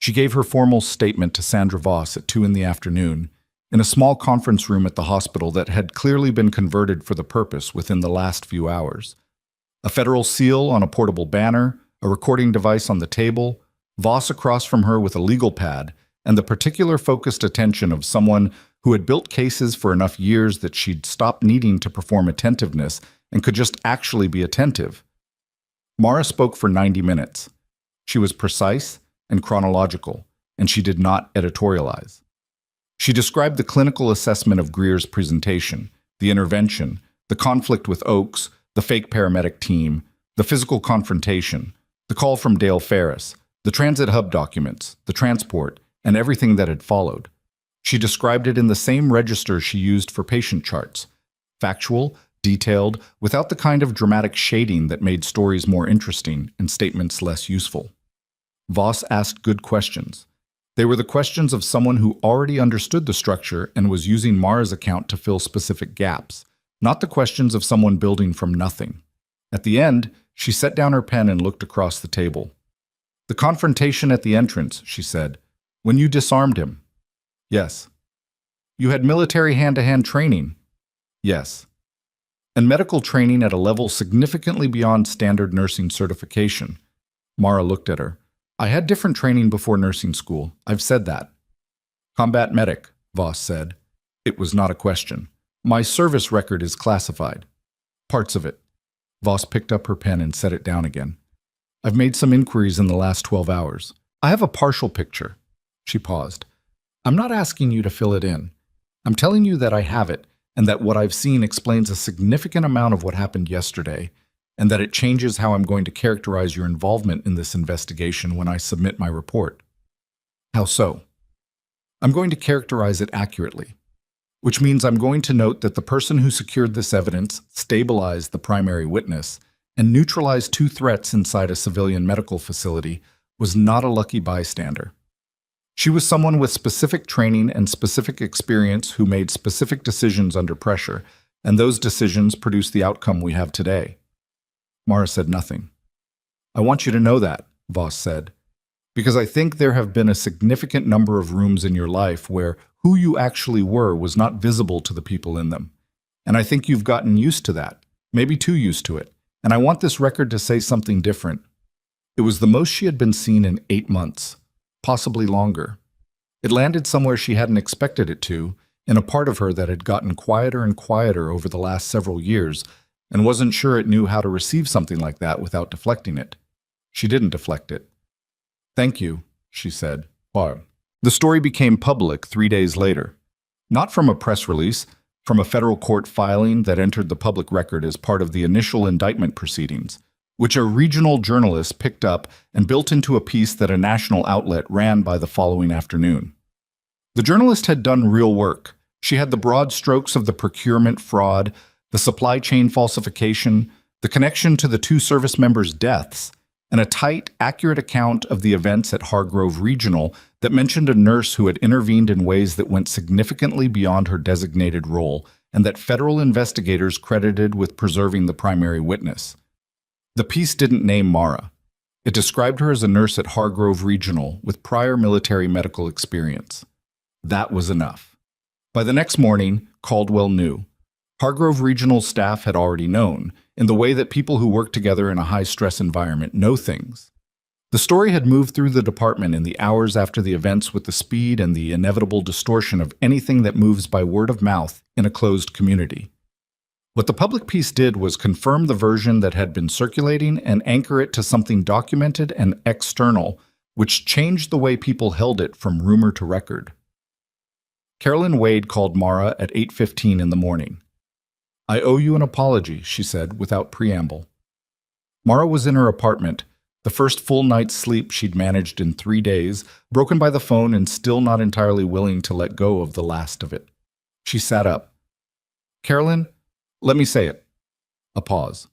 She gave her formal statement to Sandra Voss at 2 in the afternoon, in a small conference room at the hospital that had clearly been converted for the purpose within the last few hours. A federal seal on a portable banner, a recording device on the table, Voss across from her with a legal pad, and the particular focused attention of someone who had built cases for enough years that she'd stopped needing to perform attentiveness and could just actually be attentive. Mara spoke for 90 minutes. She was precise and chronological, and she did not editorialize. She described the clinical assessment of Greer's presentation, the intervention, the conflict with Oakes, the fake paramedic team, the physical confrontation, the call from Dale Ferris, the transit hub documents, the transport, and everything that had followed. She described it in the same register she used for patient charts, factual, detailed, without the kind of dramatic shading that made stories more interesting and statements less useful. Voss asked good questions. They were the questions of someone who already understood the structure and was using Mara's account to fill specific gaps, not the questions of someone building from nothing. At the end, she set down her pen and looked across the table. "The confrontation at the entrance," she said. "When you disarmed him." "Yes." "You had military hand-to-hand training." Yes. And medical training at a level significantly beyond standard nursing certification. Mara looked at her. I had different training before nursing school. I've said that. Combat medic, Voss said. It was not a question. My service record is classified. Parts of it. Voss picked up her pen and set it down again. I've made some inquiries in the last 12 hours. I have a partial picture. She paused. I'm not asking you to fill it in. I'm telling you that I have it, and that what I've seen explains a significant amount of what happened yesterday, and that it changes how I'm going to characterize your involvement in this investigation when I submit my report. How so? I'm going to characterize it accurately, which means I'm going to note that the person who secured this evidence stabilized the primary witness and neutralized two threats inside a civilian medical facility was not a lucky bystander. She was someone with specific training and specific experience who made specific decisions under pressure, and those decisions produced the outcome we have today. Mara said nothing. I want you to know that, Voss said, because I think there have been a significant number of rooms in your life where who you actually were was not visible to the people in them. And I think you've gotten used to that, maybe too used to it, and I want this record to say something different. It was the most she had been seen in 8 months. Possibly longer. It landed somewhere she hadn't expected it to, in a part of her that had gotten quieter and quieter over the last several years, and wasn't sure it knew how to receive something like that without deflecting it. She didn't deflect it. Thank you, she said. Wow. The story became public 3 days later. Not from a press release, from a federal court filing that entered the public record as part of the initial indictment proceedings, which a regional journalist picked up and built into a piece that a national outlet ran by the following afternoon. The journalist had done real work. She had the broad strokes of the procurement fraud, the supply chain falsification, the connection to the 2 service members' deaths, and a tight, accurate account of the events at Hargrove Regional that mentioned a nurse who had intervened in ways that went significantly beyond her designated role and that federal investigators credited with preserving the primary witness. The piece didn't name Mara. It described her as a nurse at Hargrove Regional with prior military medical experience. That was enough. By the next morning, Caldwell knew. Hargrove Regional staff had already known, in the way that people who work together in a high-stress environment know things. The story had moved through the department in the hours after the events with the speed and the inevitable distortion of anything that moves by word of mouth in a closed community. What the public piece did was confirm the version that had been circulating and anchor it to something documented and external, which changed the way people held it from rumor to record. Carolyn Wade called Mara at 8:15 in the morning. I owe you an apology, she said, without preamble. Mara was in her apartment, the first full night's sleep she'd managed in 3 days, broken by the phone and still not entirely willing to let go of the last of it. She sat up. Carolyn, let me say it. A pause.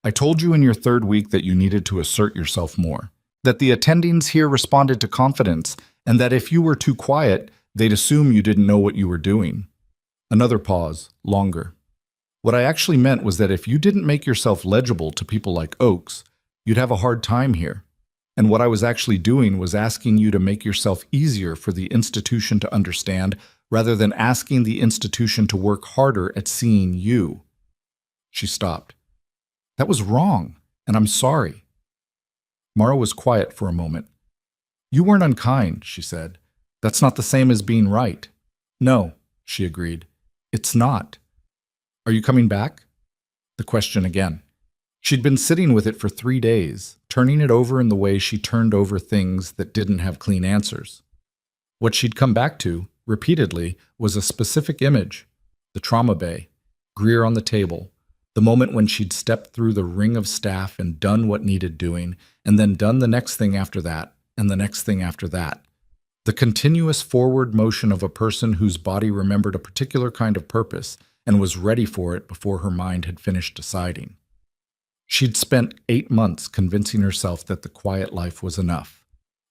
I told you in your 3rd week that you needed to assert yourself more, that the attendings here responded to confidence, and that if you were too quiet, they'd assume you didn't know what you were doing. Another pause, longer. What I actually meant was that if you didn't make yourself legible to people like Oakes, you'd have a hard time here. And what I was actually doing was asking you to make yourself easier for the institution to understand rather than asking the institution to work harder at seeing you. She stopped. That was wrong, and I'm sorry. Mara was quiet for a moment. You weren't unkind, she said. That's not the same as being right. No, she agreed. It's not. Are you coming back? The question again. She'd been sitting with it for 3 days, turning it over in the way she turned over things that didn't have clean answers. What she'd come back to, repeatedly, was a specific image, the trauma bay, Greer on the table, the moment when she'd stepped through the ring of staff and done what needed doing, and then done the next thing after that, and the next thing after that. The continuous forward motion of a person whose body remembered a particular kind of purpose and was ready for it before her mind had finished deciding. She'd spent 8 months convincing herself that the quiet life was enough.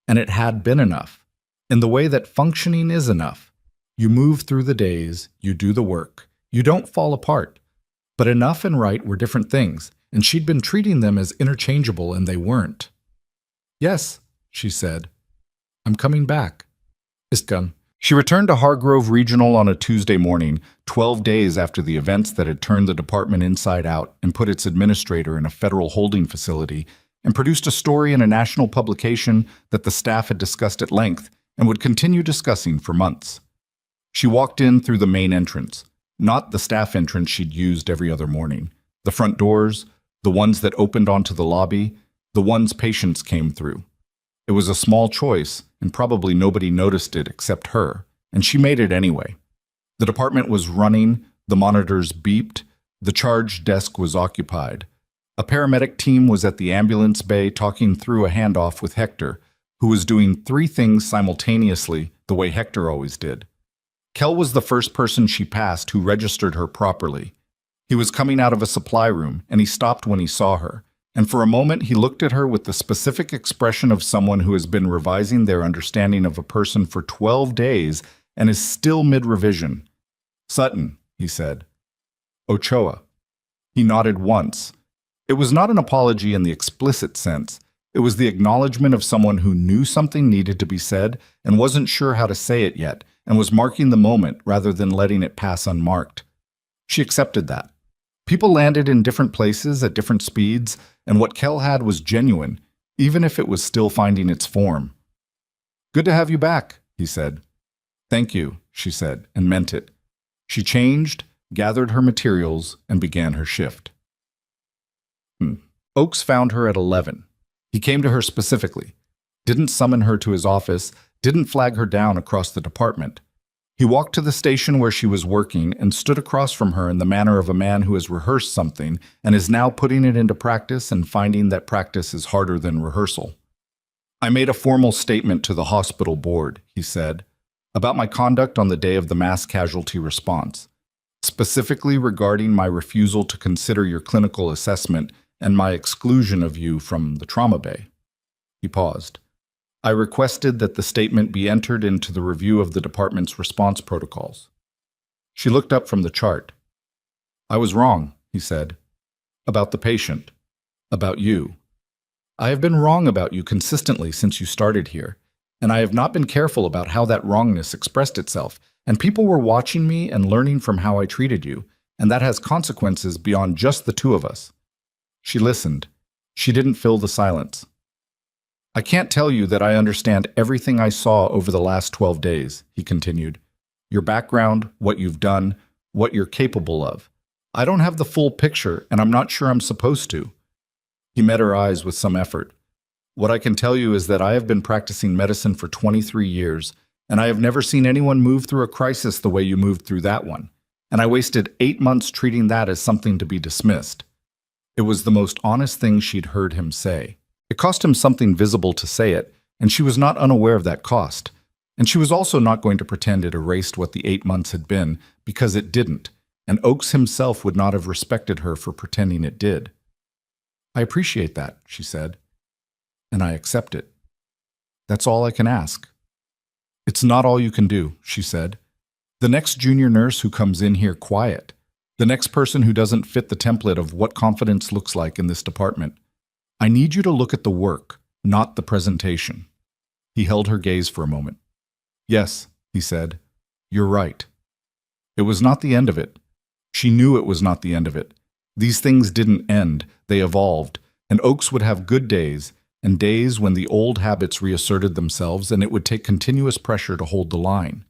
And it had been enough. In the way that functioning is enough. You move through the days, you do the work, you don't fall apart. But enough and right were different things, and she'd been treating them as interchangeable, and they weren't. Yes, she said. I'm coming back. Istkan. She returned to Hargrove Regional on a Tuesday morning, 12 days after the events that had turned the department inside out and put its administrator in a federal holding facility, and produced a story in a national publication that the staff had discussed at length and would continue discussing for months. She walked in through the main entrance, not the staff entrance she'd used every other morning. The front doors, the ones that opened onto the lobby, the ones patients came through. It was a small choice, and probably nobody noticed it except her, and she made it anyway. The department was running, the monitors beeped, the charge desk was occupied. A paramedic team was at the ambulance bay talking through a handoff with Hector, who was doing 3 things simultaneously the way Hector always did. Kel was the first person she passed who registered her properly. He was coming out of a supply room, and he stopped when he saw her, and for a moment he looked at her with the specific expression of someone who has been revising their understanding of a person for 12 days and is still mid-revision. "Sutton," he said. "Ochoa." He nodded once. It was not an apology in the explicit sense. It was the acknowledgement of someone who knew something needed to be said and wasn't sure how to say it yet, and was marking the moment rather than letting it pass unmarked. She accepted that. People landed in different places at different speeds, and what Kel had was genuine, even if it was still finding its form. "Good to have you back," he said. "Thank you," she said, and meant it. She changed, gathered her materials, and began her shift. Oakes found her at 11. He came to her specifically, didn't summon her to his office, didn't flag her down across the department. He walked to the station where she was working and stood across from her in the manner of a man who has rehearsed something and is now putting it into practice and finding that practice is harder than rehearsal. "I made a formal statement to the hospital board," he said, "about my conduct on the day of the mass casualty response, specifically regarding my refusal to consider your clinical assessment and my exclusion of you from the trauma bay." He paused. "I requested that the statement be entered into the review of the department's response protocols." She looked up from the chart. "I was wrong," he said. "About the patient. About you. I have been wrong about you consistently since you started here, and I have not been careful about how that wrongness expressed itself, and people were watching me and learning from how I treated you, and that has consequences beyond just the 2 of us." She listened. She didn't fill the silence. "I can't tell you that I understand everything I saw over the last 12 days, he continued. "Your background, what you've done, what you're capable of. I don't have the full picture, and I'm not sure I'm supposed to." He met her eyes with some effort. "What I can tell you is that I have been practicing medicine for 23 years, and I have never seen anyone move through a crisis the way you moved through that one, and I wasted 8 months treating that as something to be dismissed." It was the most honest thing she'd heard him say. It cost him something visible to say it, and she was not unaware of that cost. And she was also not going to pretend it erased what the 8 months had been, because it didn't, and Oakes himself would not have respected her for pretending it did. "I appreciate that," she said, "and I accept it. That's all I can ask." "It's not all you can do," she said. "The next junior nurse who comes in here quiet, the next person who doesn't fit the template of what confidence looks like in this department. I need you to look at the work, not the presentation." He held her gaze for a moment. "Yes," he said, "you're right." It was not the end of it. She knew it was not the end of it. These things didn't end, they evolved, and Oakes would have good days, and days when the old habits reasserted themselves and it would take continuous pressure to hold the line.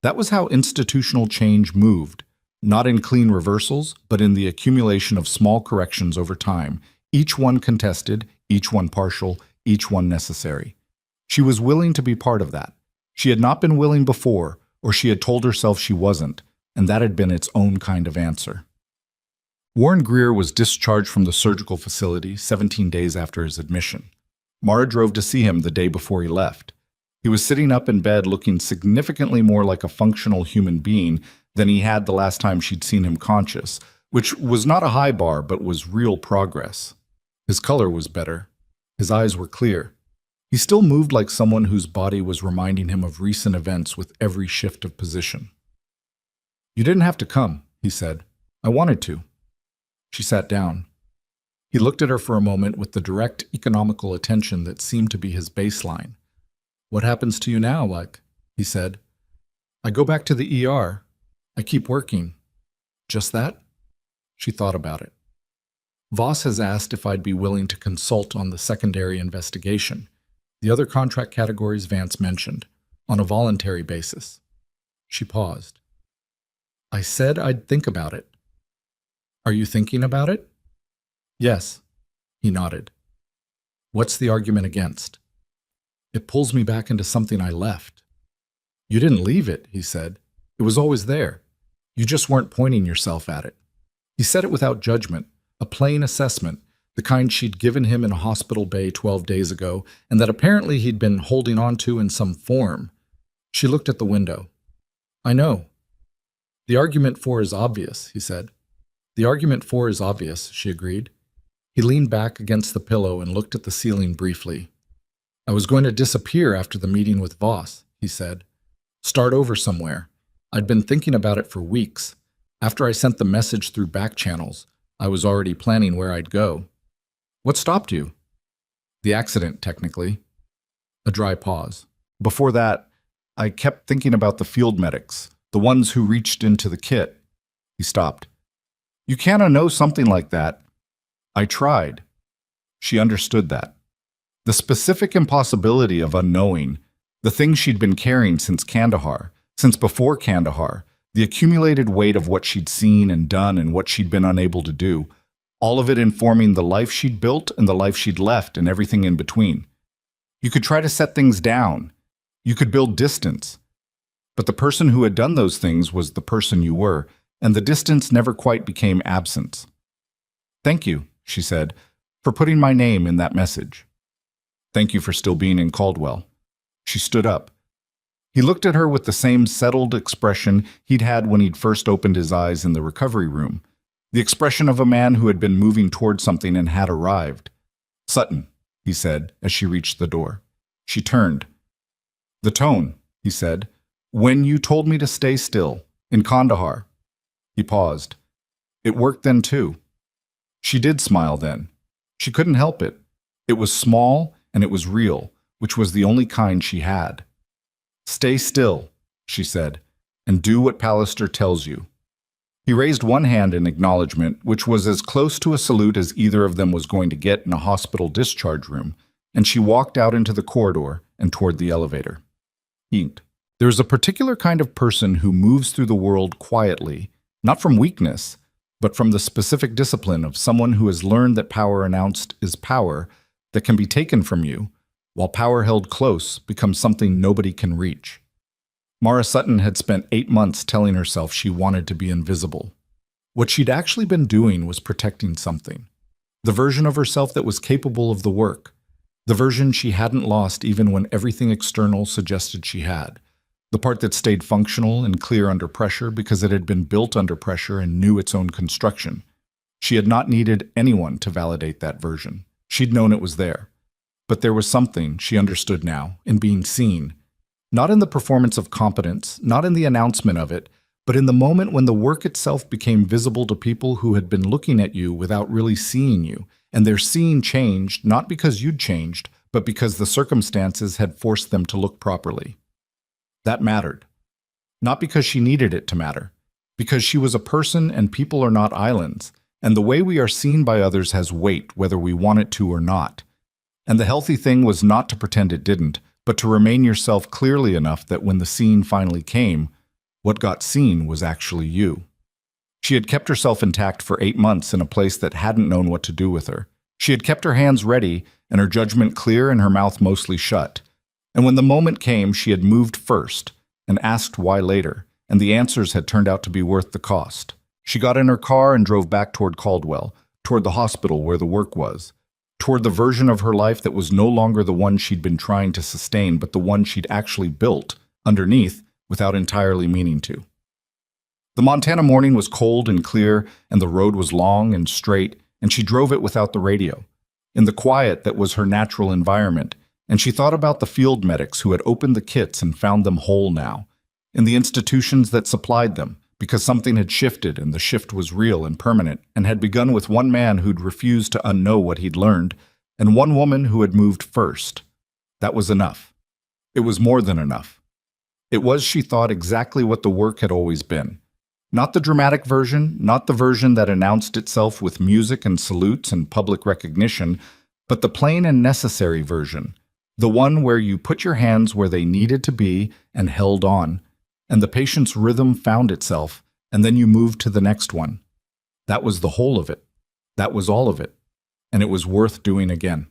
That was how institutional change moved, not in clean reversals, but in the accumulation of small corrections over time, each one contested, each one partial, each one necessary. She was willing to be part of that. She had not been willing before, or she had told herself she wasn't, and that had been its own kind of answer. Warren Greer was discharged from the surgical facility 17 days after his admission. Mara drove to see him the day before he left. He was sitting up in bed looking significantly more like a functional human being than he had the last time she'd seen him conscious, which was not a high bar but was real progress. His color was better. His eyes were clear. He still moved like someone whose body was reminding him of recent events with every shift of position. "You didn't have to come," he said. "I wanted to." She sat down. He looked at her for a moment with the direct, economical attention that seemed to be his baseline. "What happens to you now, like?" he said. I go back to the ER. I keep working. Just that? She thought about it. Voss has asked if I'd be willing to consult on the secondary investigation, the other contract categories Vance mentioned, on a voluntary basis. She paused. I said I'd think about it. Are you thinking about it? Yes. He nodded. What's the argument against? It pulls me back into something I left. You didn't leave it, he said. It was always there. You just weren't pointing yourself at it. He said it without judgment, a plain assessment, the kind she'd given him in a hospital bay 12 days ago, and that apparently he'd been holding on to in some form. She looked at the window. I know. The argument for is obvious, he said. The argument for is obvious, she agreed. He leaned back against the pillow and looked at the ceiling briefly. I was going to disappear after the meeting with Voss, he said. Start over somewhere. I'd been thinking about it for weeks. After I sent the message through back channels, I was already planning where I'd go. What stopped you? The accident, technically. A dry pause. Before that, I kept thinking about the field medics, the ones who reached into the kit. He stopped. You can't know something like that. I tried. She understood that. The specific impossibility of unknowing, the thing she'd been carrying since Kandahar, since before Kandahar, the accumulated weight of what she'd seen and done and what she'd been unable to do, all of it informing the life she'd built and the life she'd left and everything in between. You could try to set things down. You could build distance. But the person who had done those things was the person you were, and the distance never quite became absence. Thank you, she said, for putting my name in that message. Thank you for still being in Caldwell. She stood up. He looked at her with the same settled expression he'd had when he'd first opened his eyes in the recovery room, the expression of a man who had been moving toward something and had arrived. Sutton, he said as she reached the door. She turned. The tone, he said, when you told me to stay still, in Kandahar. He paused. It worked then too. She did smile then. She couldn't help it. It was small and it was real, which was the only kind she had. Stay still, she said, and do what Pallister tells you. He raised one hand in acknowledgement, which was as close to a salute as either of them was going to get in a hospital discharge room, and she walked out into the corridor and toward the elevator. Inked. There's a particular kind of person who moves through the world quietly, not from weakness, but from the specific discipline of someone who has learned that power announced is power that can be taken from you, while power held close becomes something nobody can reach. Mara Sutton had spent 8 months telling herself she wanted to be invisible. What she'd actually been doing was protecting something. The version of herself that was capable of the work. The version she hadn't lost even when everything external suggested she had. The part that stayed functional and clear under pressure because it had been built under pressure and knew its own construction. She had not needed anyone to validate that version. She'd known it was there. But there was something, she understood now, in being seen. Not in the performance of competence, not in the announcement of it, but in the moment when the work itself became visible to people who had been looking at you without really seeing you, and their seeing changed not because you'd changed, but because the circumstances had forced them to look properly. That mattered. Not because she needed it to matter, because she was a person and people are not islands, and the way we are seen by others has weight whether we want it to or not. And the healthy thing was not to pretend it didn't, but to remain yourself clearly enough that when the scene finally came, what got seen was actually you. She had kept herself intact for 8 months in a place that hadn't known what to do with her. She had kept her hands ready and her judgment clear and her mouth mostly shut. And when the moment came, she had moved first and asked why later, and the answers had turned out to be worth the cost. She got in her car and drove back toward Caldwell, toward the hospital where the work was, toward the version of her life that was no longer the one she'd been trying to sustain, but the one she'd actually built, underneath, without entirely meaning to. The Montana morning was cold and clear, and the road was long and straight, and she drove it without the radio, in the quiet that was her natural environment, and she thought about the field medics who had opened the kits and found them whole now, in the institutions that supplied them, because something had shifted and the shift was real and permanent, and had begun with one man who'd refused to unknow what he'd learned, and one woman who had moved first. That was enough. It was more than enough. It was, she thought, exactly what the work had always been. Not the dramatic version, not the version that announced itself with music and salutes and public recognition, but the plain and necessary version, the one where you put your hands where they needed to be and held on, and the patient's rhythm found itself, and then you moved to the next one. That was the whole of it. That was all of it. And it was worth doing again.